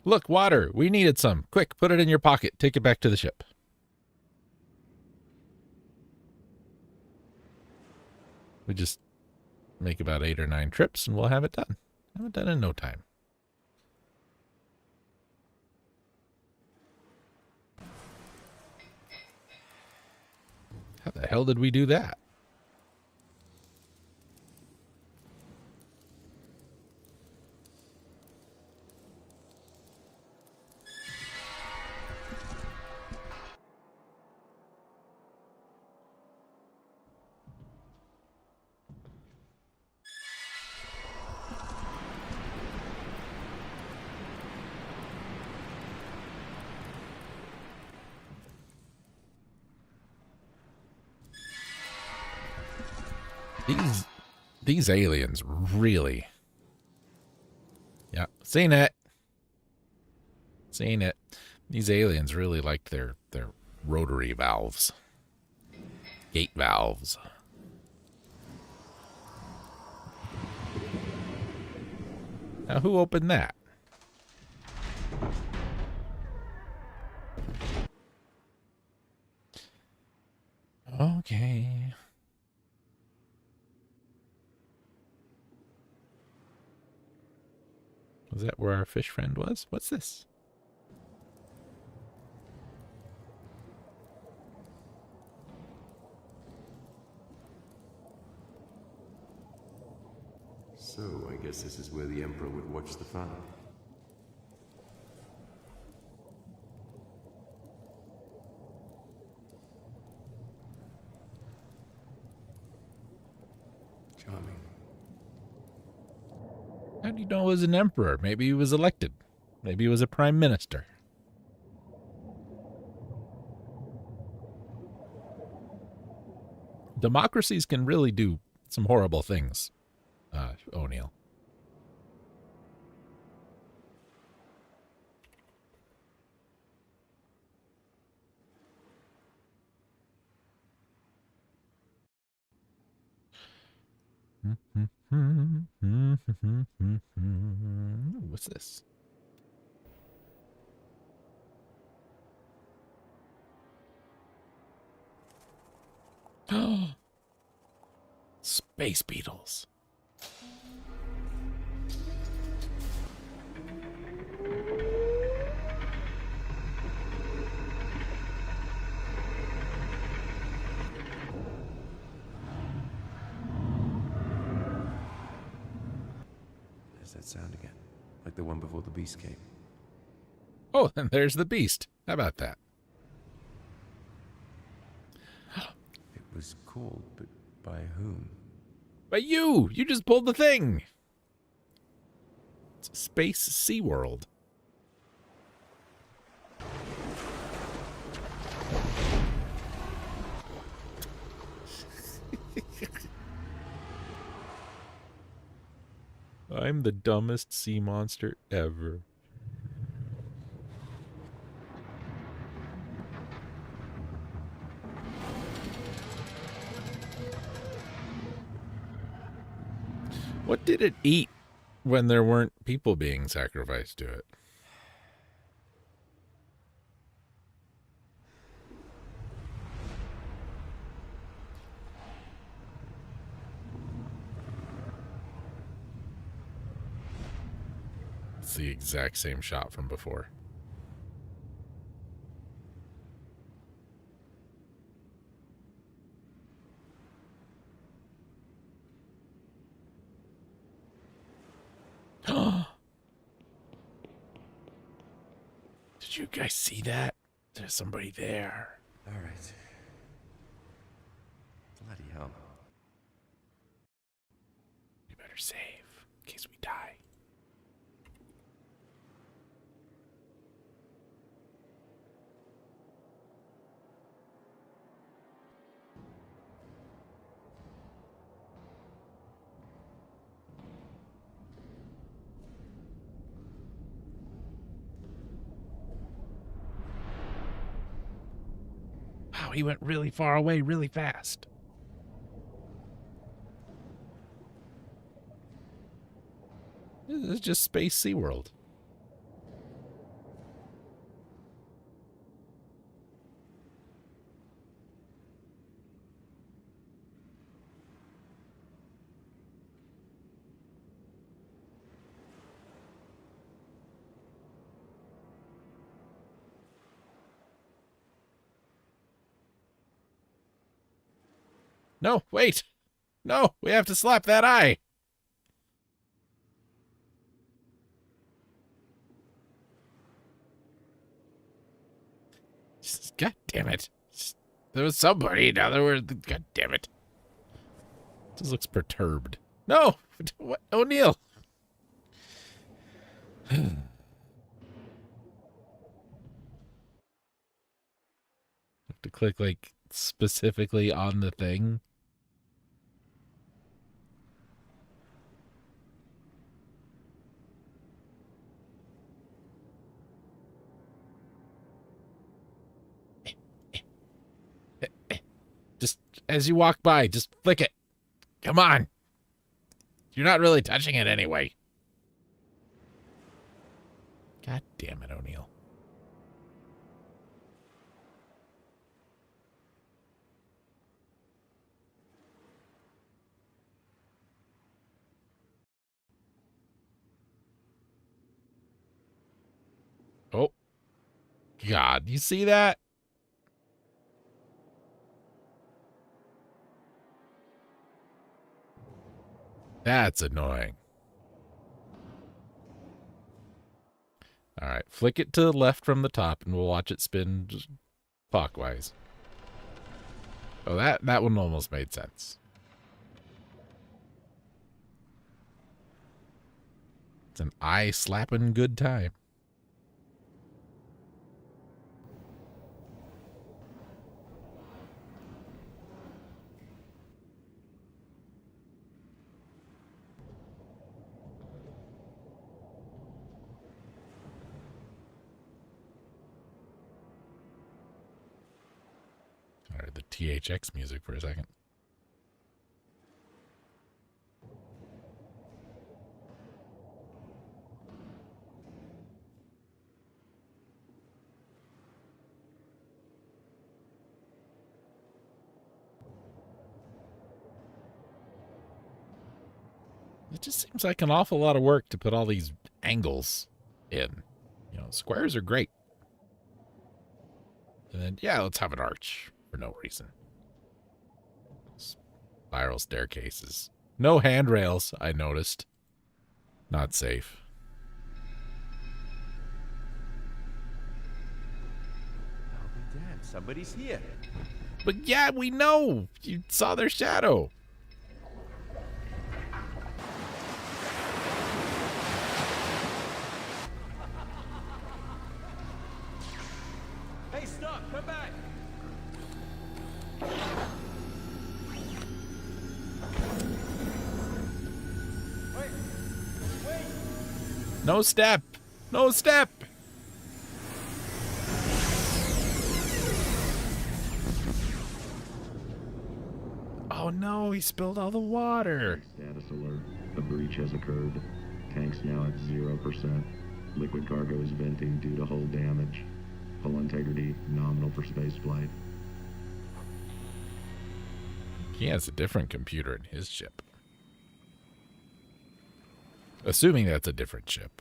Speaker 1: Look, water. We needed some. Quick, put it in your pocket. Take it back to the ship. We just make about 8 or 9 trips and we'll have it done. Have it done in no time. How the hell did we do that? These aliens really. Yeah, seen it. Seen it. These aliens really liked their rotary valves. Gate valves. Now who opened that? Okay. Was that where our fish friend was? What's this?
Speaker 13: So, I guess this is where the Emperor would watch the fun. Charming.
Speaker 1: How do you know he was an emperor? Maybe he was elected. Maybe he was a prime minister. Democracies can really do some horrible things, O'Neill. What's this? Space beetles.
Speaker 13: There's that sound again, like the one before the beast came.
Speaker 1: Oh, and there's the beast. How about that?
Speaker 13: It was called, but by whom?
Speaker 1: By you! You just pulled the thing! It's a space SeaWorld. I'm the dumbest sea monster ever. What did it eat when there weren't people being sacrificed to it? It's the exact same shot from before. Did you guys see that? There's somebody there.
Speaker 12: All right. Bloody hell.
Speaker 1: We better save in case we die. Wow, he went really far away really fast. This is just Space SeaWorld. No, wait. No, we have to slap that eye. God damn it. There was somebody. Now there were. God damn it. This looks perturbed. No! What? O'Neill! Have to click, like, specifically on the thing. Just as you walk by, just flick it. Come on. You're not really touching it anyway. God damn it, O'Neill. Oh. God, you see that? That's annoying. All right, flick it to the left from the top, and we'll watch it spin just clockwise. Oh, that one almost made sense. It's an eye-slapping good time. The THX music for a second. It just seems like an awful lot of work to put all these angles in. You know, squares are great. And then, yeah, let's have an arch for no reason. Spiral staircases. No handrails, I noticed. Not safe.
Speaker 12: I'll be damned. Somebody's here.
Speaker 1: But yeah, we know. You saw their shadow.
Speaker 12: Hey, stop! Come back! Wait!
Speaker 1: No step. No step. Oh no, he spilled all the water.
Speaker 21: Status alert. A breach has occurred. Tanks now at 0%. Liquid cargo is venting due to hull damage. Hull integrity nominal for spaceflight.
Speaker 1: He has a different computer in his ship. Assuming that's a different ship.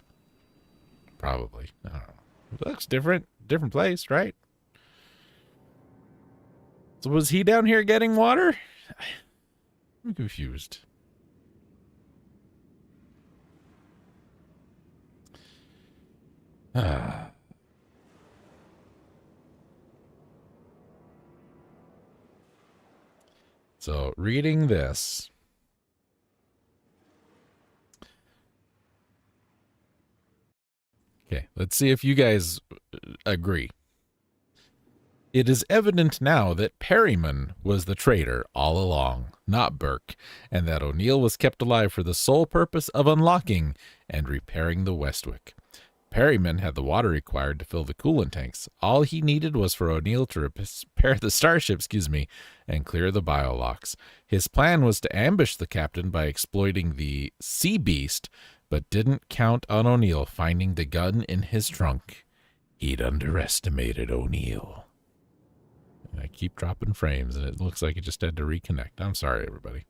Speaker 1: Probably. I don't know. It looks different. Different place, right? So was he down here getting water? I'm confused. So, reading this. Okay, let's see if you guys agree. It is evident now that Perryman was the traitor all along, not Burke, and that O'Neill was kept alive for the sole purpose of unlocking and repairing the Westwick. Perryman had the water required to fill the coolant tanks. All he needed was for O'Neill to repair the starship, and clear the biolocks. His plan was to ambush the captain by exploiting the sea beast, but didn't count on O'Neill finding the gun in his trunk. He'd underestimated O'Neill. I keep dropping frames, and it looks like it just had to reconnect. I'm sorry, everybody.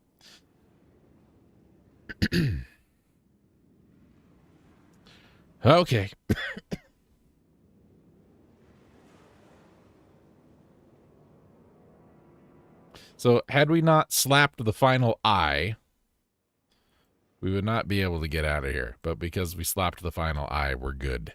Speaker 1: Okay. So, had we not slapped the final I, we would not be able to get out of here. But because we slapped the final I, we're good.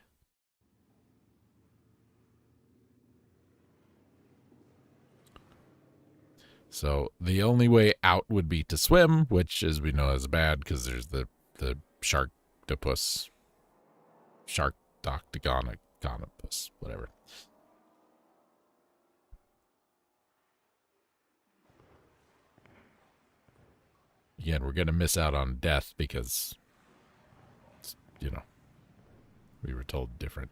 Speaker 1: So the only way out would be to swim, which, as we know, is bad because there's the sharktopus, sharktoctagonopus, whatever. Again, we're going to miss out on death because, you know, we were told different.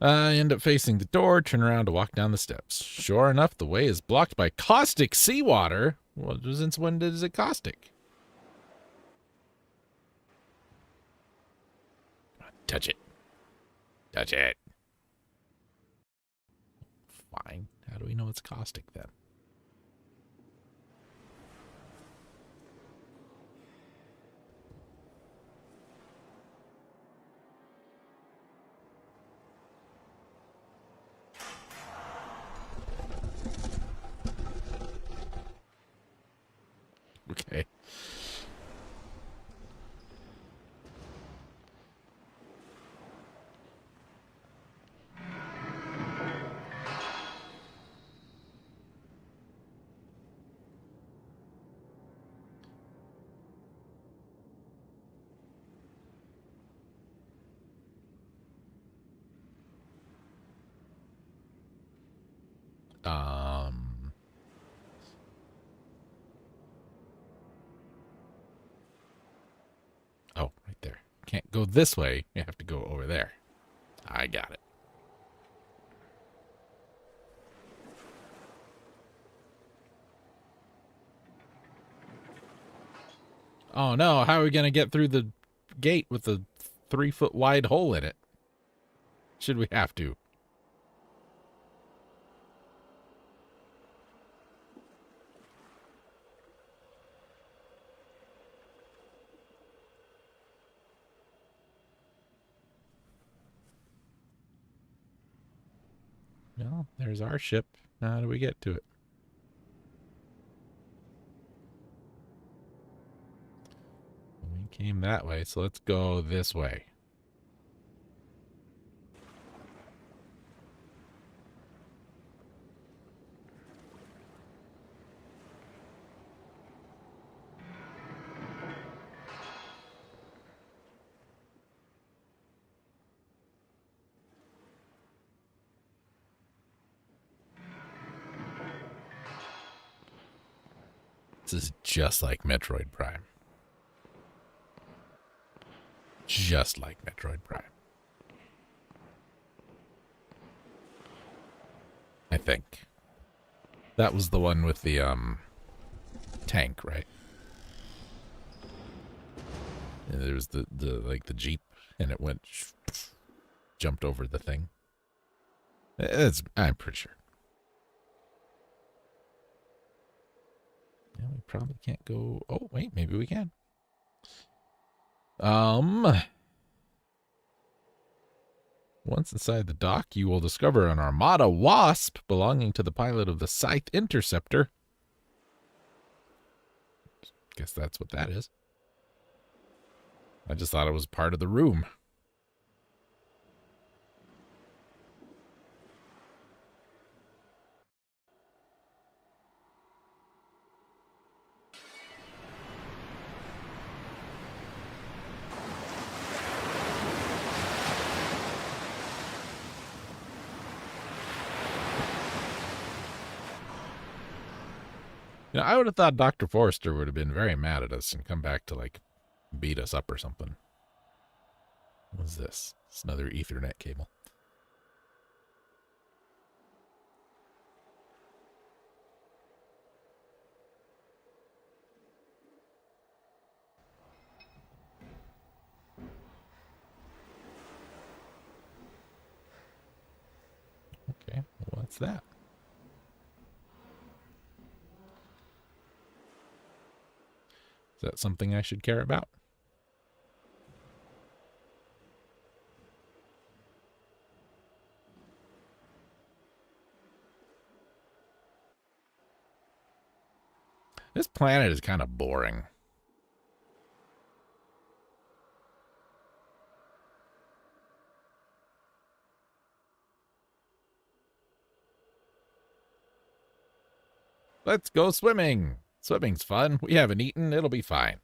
Speaker 1: I end up facing the door, turn around to walk down the steps. Sure enough, the way is blocked by caustic seawater. Well, since when is it caustic? Touch it. Touch it. Fine. How do we know it's caustic then? Okay. Oh, right there. Can't go this way. You have to go over there. I got it. Oh no, how are we going to get through the gate with the 3-foot wide hole in it? Should we have to? Well, there's our ship. Now how do we get to it? We came that way, so let's go this way. This is just like Metroid Prime. Just like Metroid Prime. I think. That was the one with the, tank, right? And there was the Jeep, and it went, jumped over the thing. I'm pretty sure. Yeah, we probably can't go. Oh, wait, maybe we can. Once inside the dock, you will discover an Armada Wasp belonging to the pilot of the Scythe Interceptor. Guess that's what that is. I just thought it was part of the room. You know, I would have thought Dr. Forrester would have been very mad at us and come back to, like, beat us up or something. What's this? It's another Ethernet cable. Okay, what's that? Is that something I should care about? This planet is kind of boring. Let's go swimming. Swimming's fun. We haven't eaten. It'll be fine.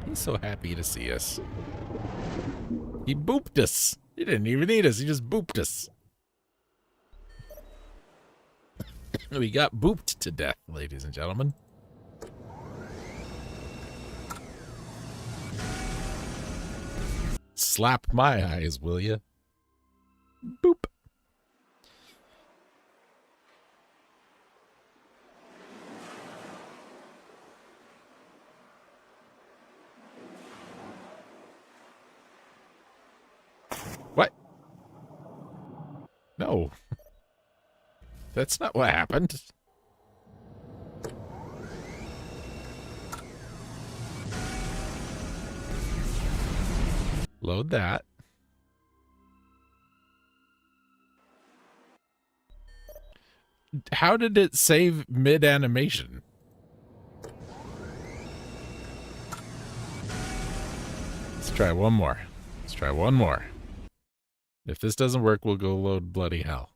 Speaker 1: He's so happy to see us. He booped us. He didn't even eat us. He just booped us. We got booped to death, ladies and gentlemen. Slap my eyes, will ya? Boop. What? No. That's not what happened. Load that. How did it save mid-animation? Let's try one more. Let's try one more. If this doesn't work, we'll go load bloody hell.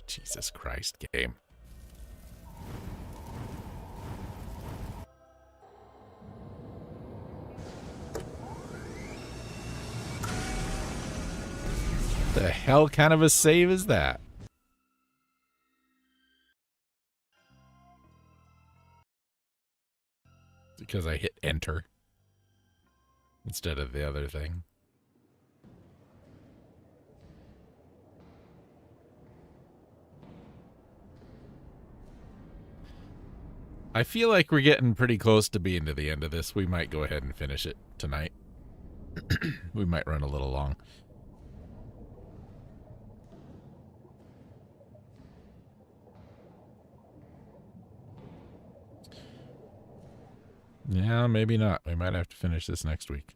Speaker 1: Jesus Christ, game. The hell kind of a save is that? Because I hit enter instead of the other thing. I feel like we're getting pretty close to being to the end of this. We might go ahead and finish it tonight. We might run a little long. Yeah, maybe not. We might have to finish this next week.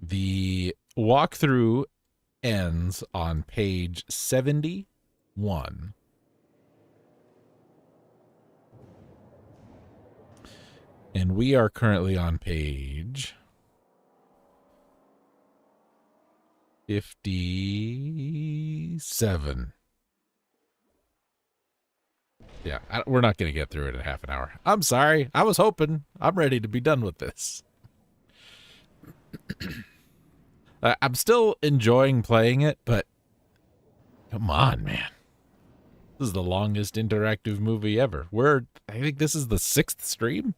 Speaker 1: The walkthrough ends on page 71. And we are currently on page 57. Yeah, we're not going to get through it in half an hour. I'm sorry. I was hoping. I'm ready to be done with this. I'm still enjoying playing it, but come on, man. This is the longest interactive movie ever. I think this is the 6th stream.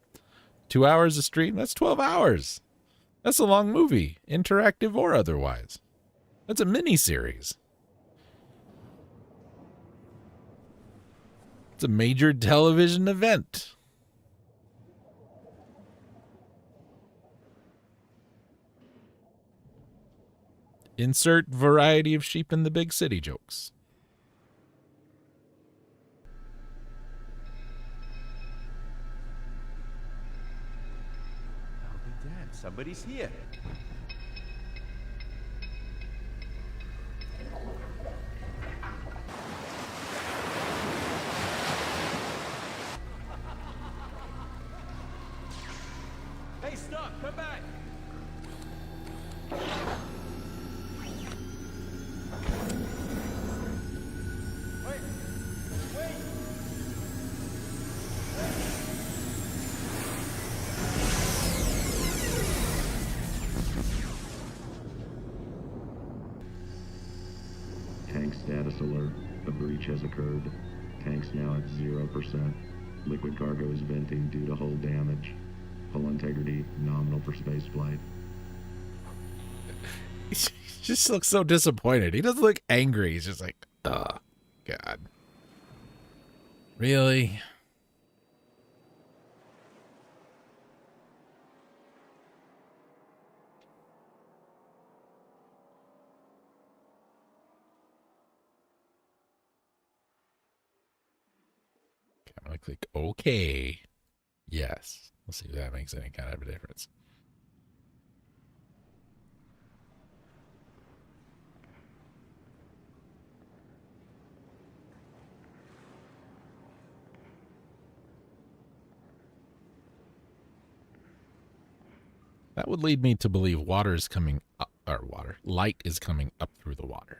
Speaker 1: 2 hours a stream. That's 12 hours. That's a long movie, interactive or otherwise. That's a mini-series. It's a major television event. Insert variety of sheep in the big city jokes.
Speaker 6: I'll be damned. Somebody's here. Hey, stop! Come back! Wait! Wait!
Speaker 21: Tank status alert. A breach has occurred. Tank's now at 0%. Liquid cargo is venting due to hull damage. Hull integrity nominal for spaceflight.
Speaker 1: He just looks so disappointed. He doesn't look angry. He's just like, oh, God. Really? Okay, I'm going to click OK. Yes. Let's see if that makes any kind of a difference. That would lead me to believe water is coming up, or light is coming up through the water.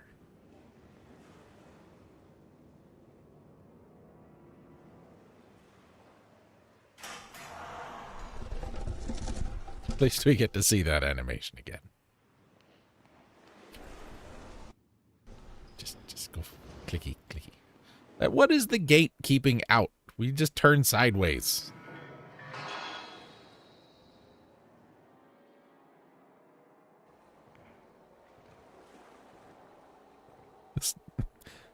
Speaker 1: At least we get to see that animation again. Just go clicky, clicky. What is the gate keeping out? We just turn sideways.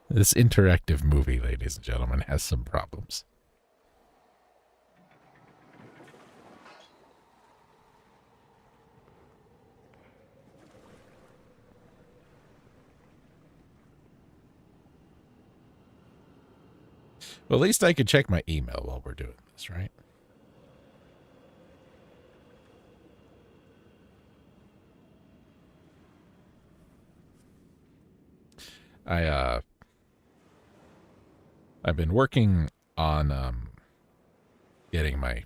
Speaker 1: This interactive movie, ladies and gentlemen, has some problems. Well, at least I could check my email while we're doing this, right? I've been working on getting my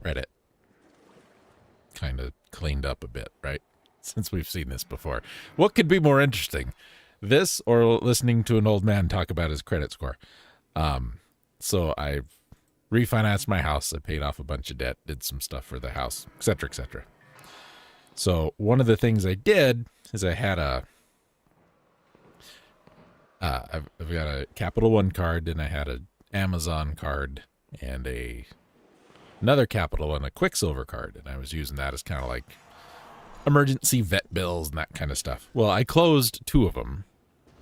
Speaker 1: Reddit kind of cleaned up a bit, right? Since we've seen this before. What could be more interesting? This or listening to an old man talk about his credit score? So I refinanced my house. I paid off a bunch of debt, did some stuff for the house, etc., etc. So one of the things I did is I had I've got a Capital One card, and I had an Amazon card and another Capital One, a Quicksilver card, and I was using that as kind of like emergency vet bills and that kind of stuff. Well, I closed 2 of them.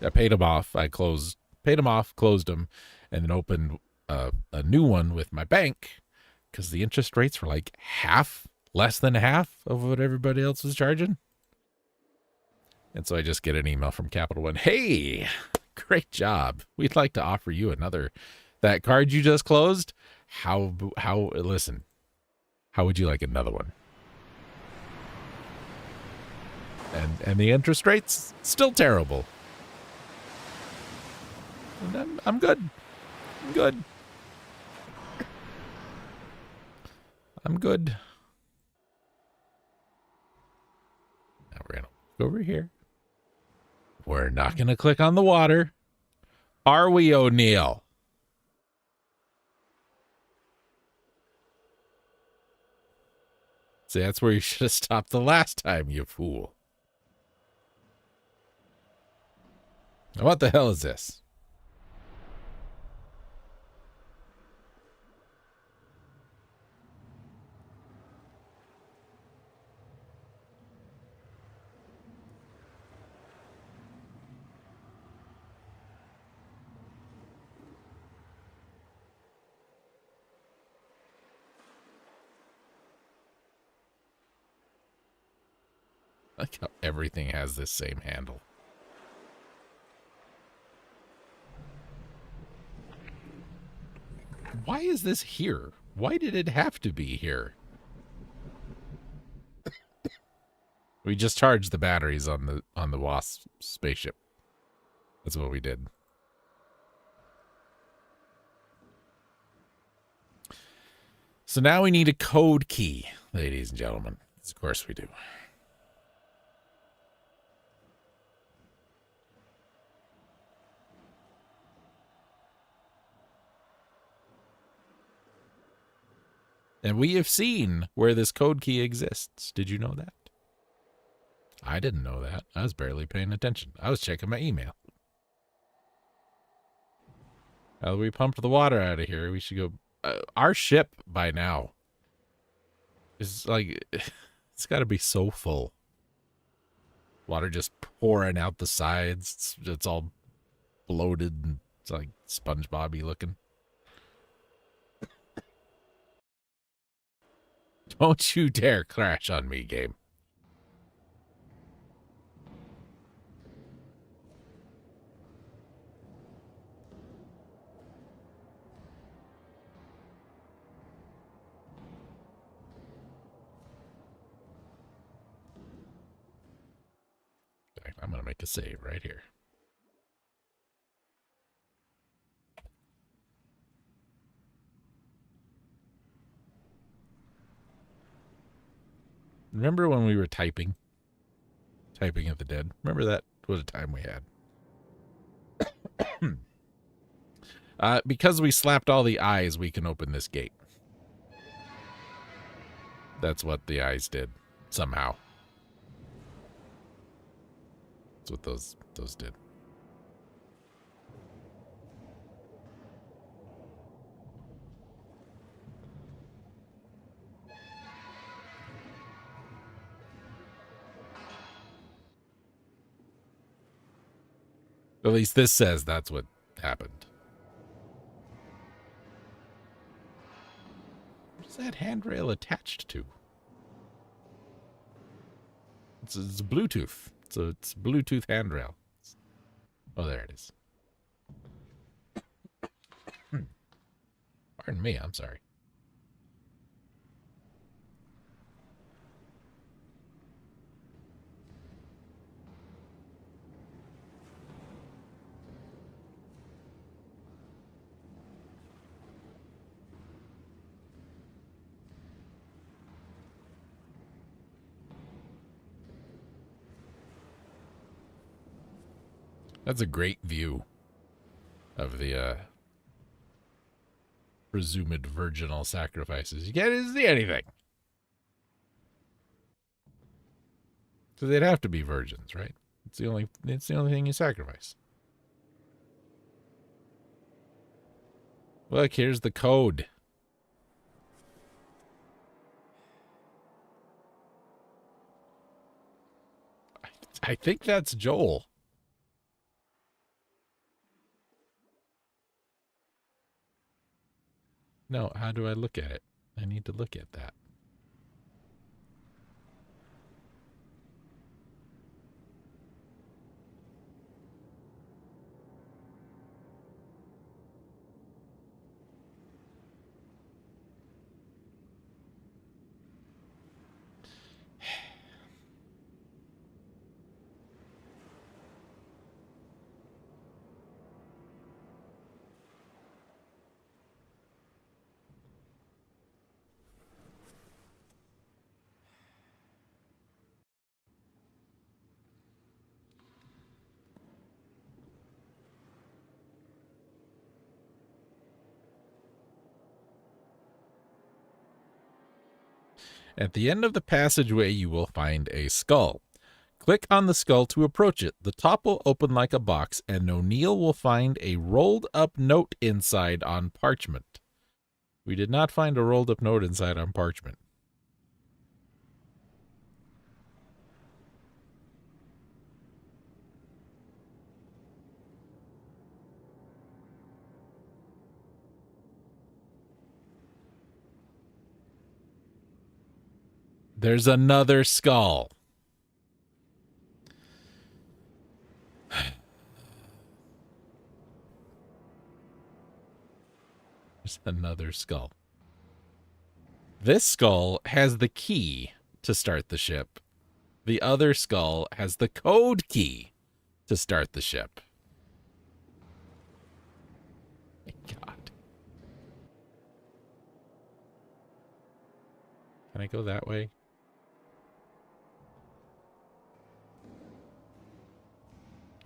Speaker 1: I paid them off. Paid them off, closed them, and then opened a new one with my bank because the interest rates were like less than half of what everybody else was charging. And so I just get an email from Capital One. Hey, great job. We'd like to offer you that card you just closed. Listen, how would you like another one? And the interest rates still terrible. And I'm good. I'm good. I'm good. Now we're going to go over here. We're not going to click on the water. Are we, O'Neill? See, that's where you should have stopped the last time, you fool. Now, what the hell is this? I like how everything has this same handle. Why is this here? Why did it have to be here? We just charged the batteries on the Wasp spaceship. That's what we did. So now we need a code key, ladies and gentlemen. Of course we do. And we have seen where this code key exists. Did you know that? I didn't know that. I was barely paying attention. I was checking my email. Now we pumped the water out of here. We should go. Our ship by now is like, it's got to be so full. Water just pouring out the sides. It's all bloated and it's like SpongeBob-y looking. Don't you dare crash on me, game. I'm going to make a save right here. Remember when we were typing? Typing at the dead. Remember that? What a time we had. Because we slapped all the eyes, we can open this gate. That's what the eyes did. Somehow. That's what those did. At least this says that's what happened. What's that handrail attached to? It's Bluetooth. It's Bluetooth handrail. Oh, there it is. Pardon me, I'm sorry. That's a great view of the presumed virginal sacrifices. You can't see anything. So they'd have to be virgins, right? It's the only thing you sacrifice. Look, here's the code. I think that's Joel. No, how do I look at it? I need to look at that. At the end of the passageway, you will find a skull. Click on the skull to approach it. The top will open like a box, and O'Neill will find a rolled-up note inside on parchment. We did not find a rolled-up note inside on parchment. There's another skull. There's another skull. This skull has the key to start the ship. The other skull has the code key to start the ship. My God. Can I go that way?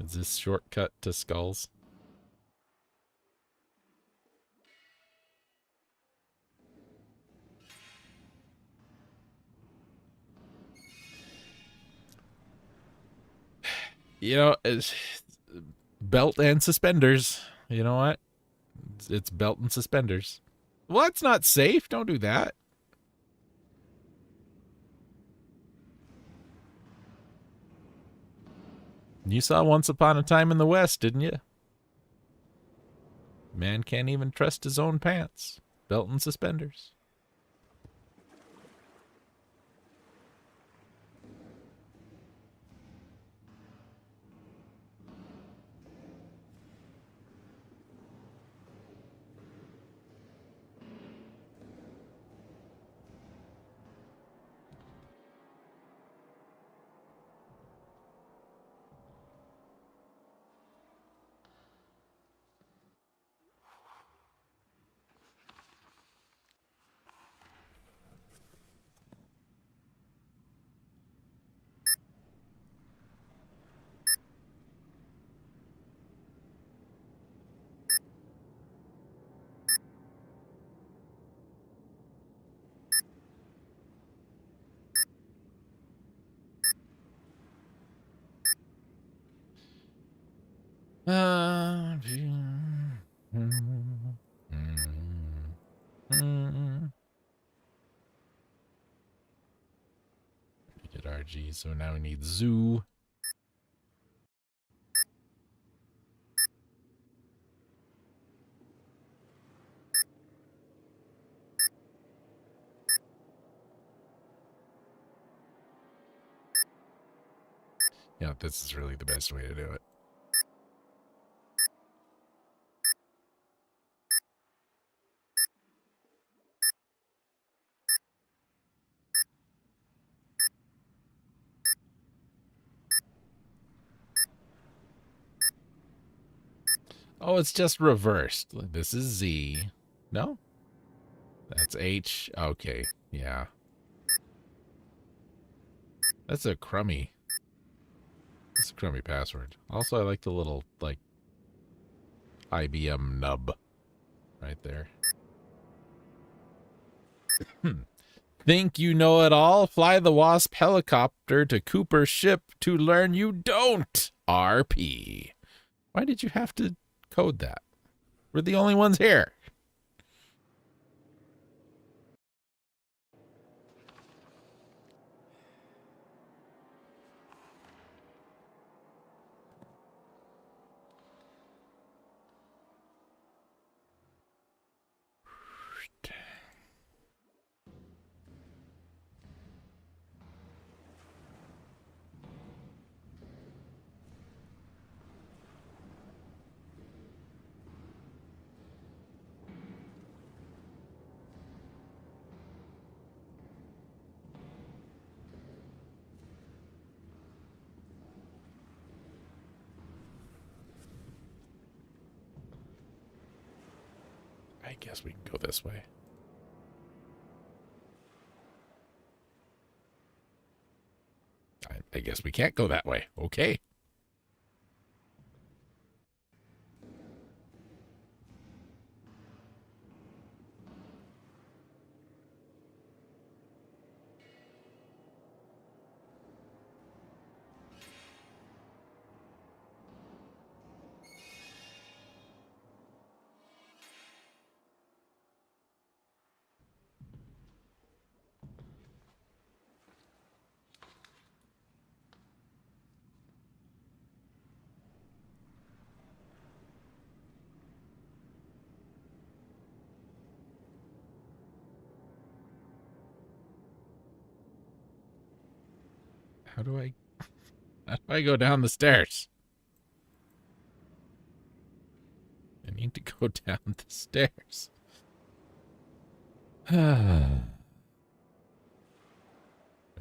Speaker 1: Is this shortcut to skulls? You know, it's belt and suspenders. You know what? It's belt and suspenders. Well, that's not safe. Don't do that. You saw Once Upon a Time in the West, didn't you? Man can't even trust his own pants. Belt and suspenders. Get RG, so now we need zoo. Yeah, this is really the best way to do it. Oh, it's just reversed. This is Z. No? That's H. Okay, yeah. That's a crummy password. Also, I like the little, like, IBM nub right there. Think you know it all? Fly the Wasp helicopter to Cooper's ship to learn you don't. RP. Why did you have to code that? We're the only ones here. I guess we can go this way. I guess we can't go that way. Okay. How do I go down the stairs? I need to go down the stairs. I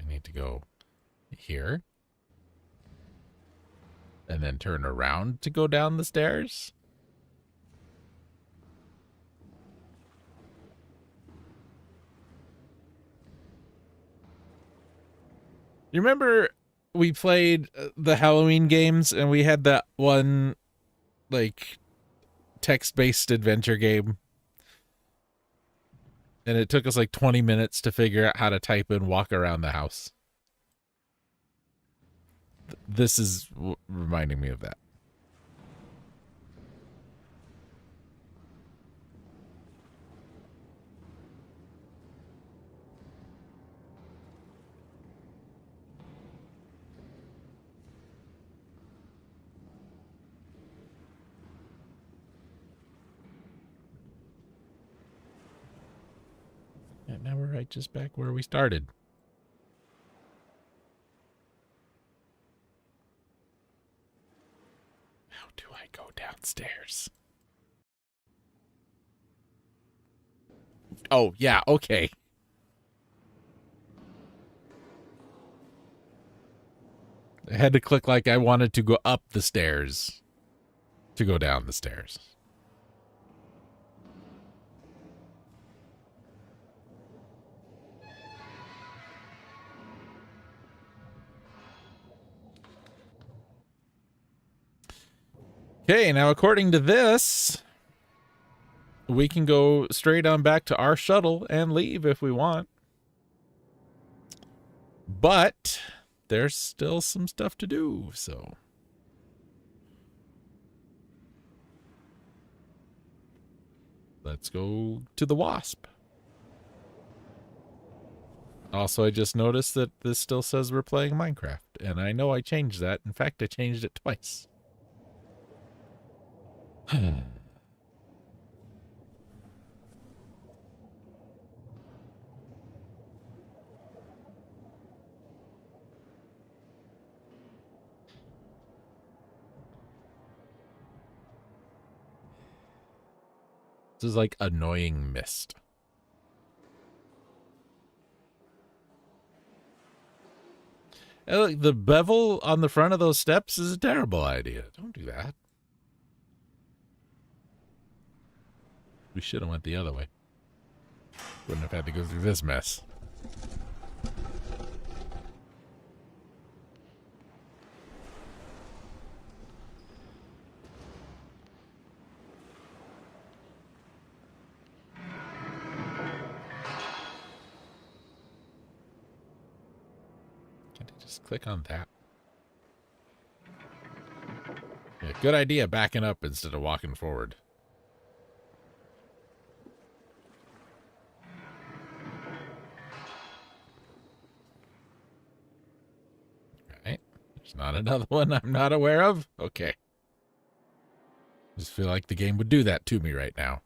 Speaker 1: need to go here. And then turn around to go down the stairs? You remember we played the Halloween games and we had that one, like, text-based adventure game? And it took us like 20 minutes to figure out how to type and walk around the house. This is reminding me of that. And now we're right just back where we started. How do I go downstairs? Oh, yeah, okay. I had to click like I wanted to go up the stairs to go down the stairs. Okay, now according to this, we can go straight on back to our shuttle and leave if we want. But there's still some stuff to do, so. Let's go to the Wasp. Also, I just noticed that this still says we're playing Minecraft, and I know I changed that. In fact, I changed it twice. This is like annoying mist. Hey, look, the bevel on the front of those steps is a terrible idea. Don't do that. We should have went the other way. Wouldn't have had to go through this mess. Can't I just click on that? Yeah, good idea backing up instead of walking forward. Right. There's not another one I'm not aware of? Okay. Just feel like the game would do that to me right now.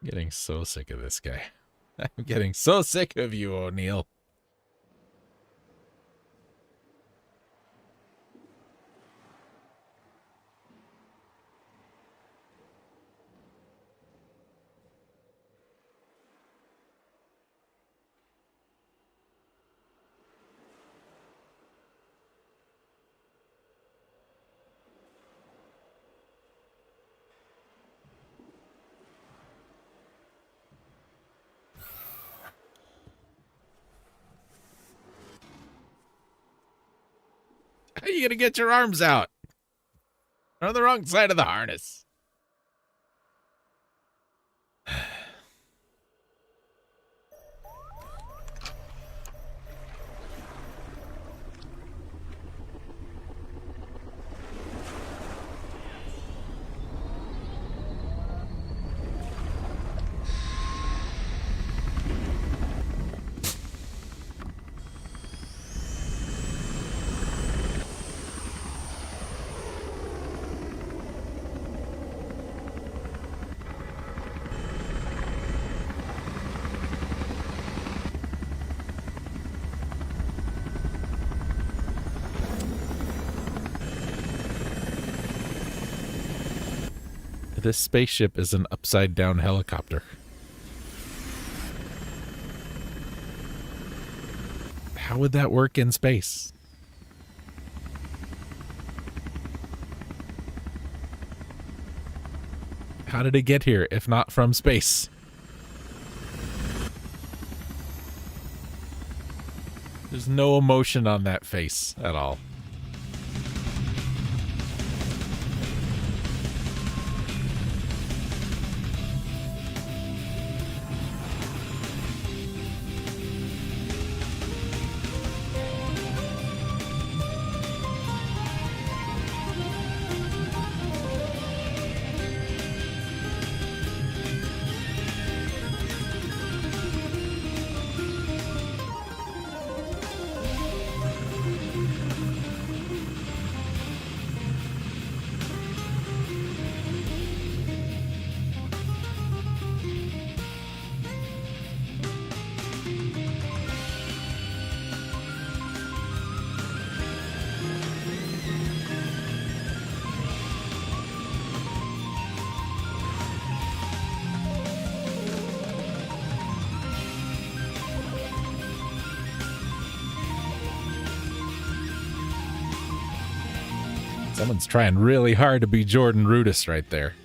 Speaker 1: Getting so sick of this guy. I'm getting so sick of you, O'Neill. How are you gonna get your arms out? They're on the wrong side of the harness. this spaceship is an upside-down helicopter. How would that work in space? How did it get here, if not from space? There's no emotion on that face at all. Someone's trying really hard to be Jordan Rudess right there.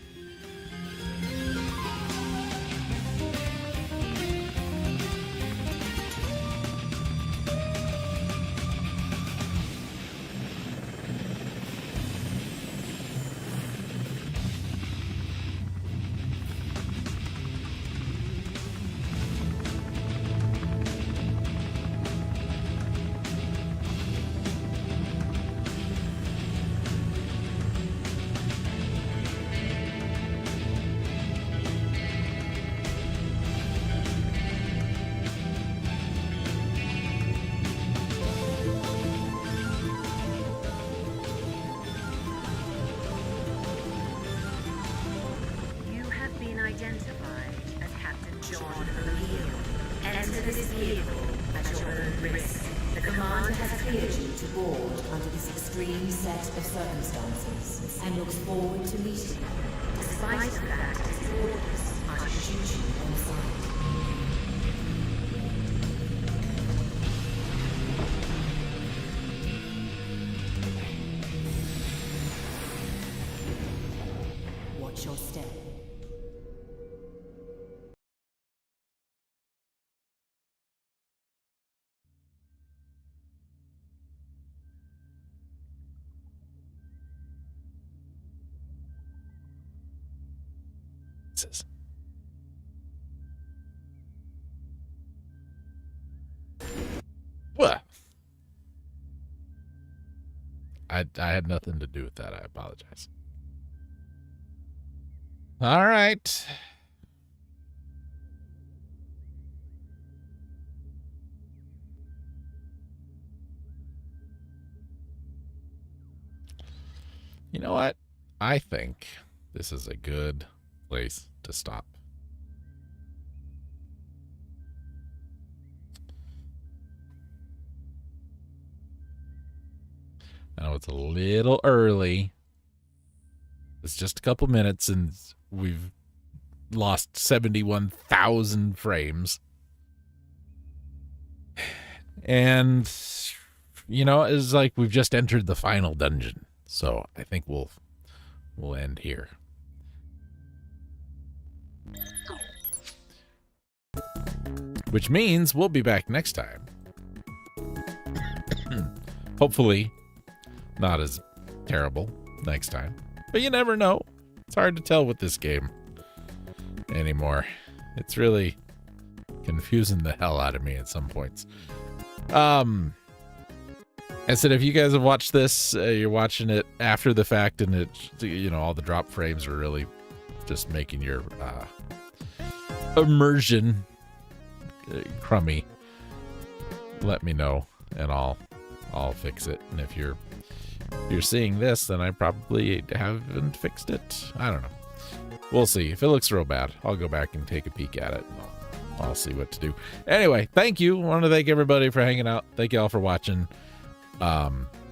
Speaker 1: What? I had nothing to do with that. I apologize. All right. You know what? I think this is a good place to stop. I know it's a little early. It's just a couple minutes and we've lost 71,000 frames. And, you know, it's like we've just entered the final dungeon. So I think we'll end here. Which means we'll be back next time. Hopefully not as terrible next time. But you never know. It's hard to tell with this game anymore. It's really confusing the hell out of me at some points. I said, if you guys have watched this, you're watching it after the fact, and it, you know, all the drop frames are really just making your immersion crummy. Let me know, and I'll fix it. And if you're seeing this, then I probably haven't fixed it. I don't know. We'll see. If it looks real bad, I'll go back and take a peek at it. And I'll see what to do. Anyway, thank you. I want to thank everybody for hanging out. Thank you all for watching.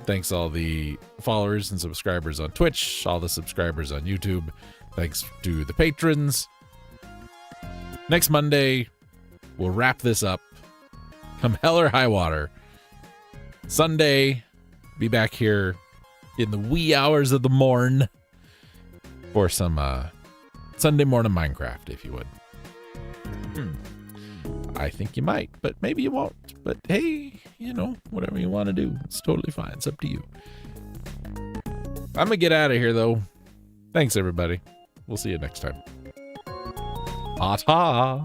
Speaker 1: Thanks all the followers and subscribers on Twitch, all the subscribers on YouTube. Thanks to the patrons. Next Monday, we'll wrap this up. Come hell or high water. Sunday, be back here in the wee hours of the morn for some Sunday morning Minecraft, if you would. I think you might, but maybe you won't. But hey, you know, whatever you want to do, it's totally fine. It's up to you. I'm going to get out of here, though. Thanks, everybody. We'll see you next time. Ta-ta!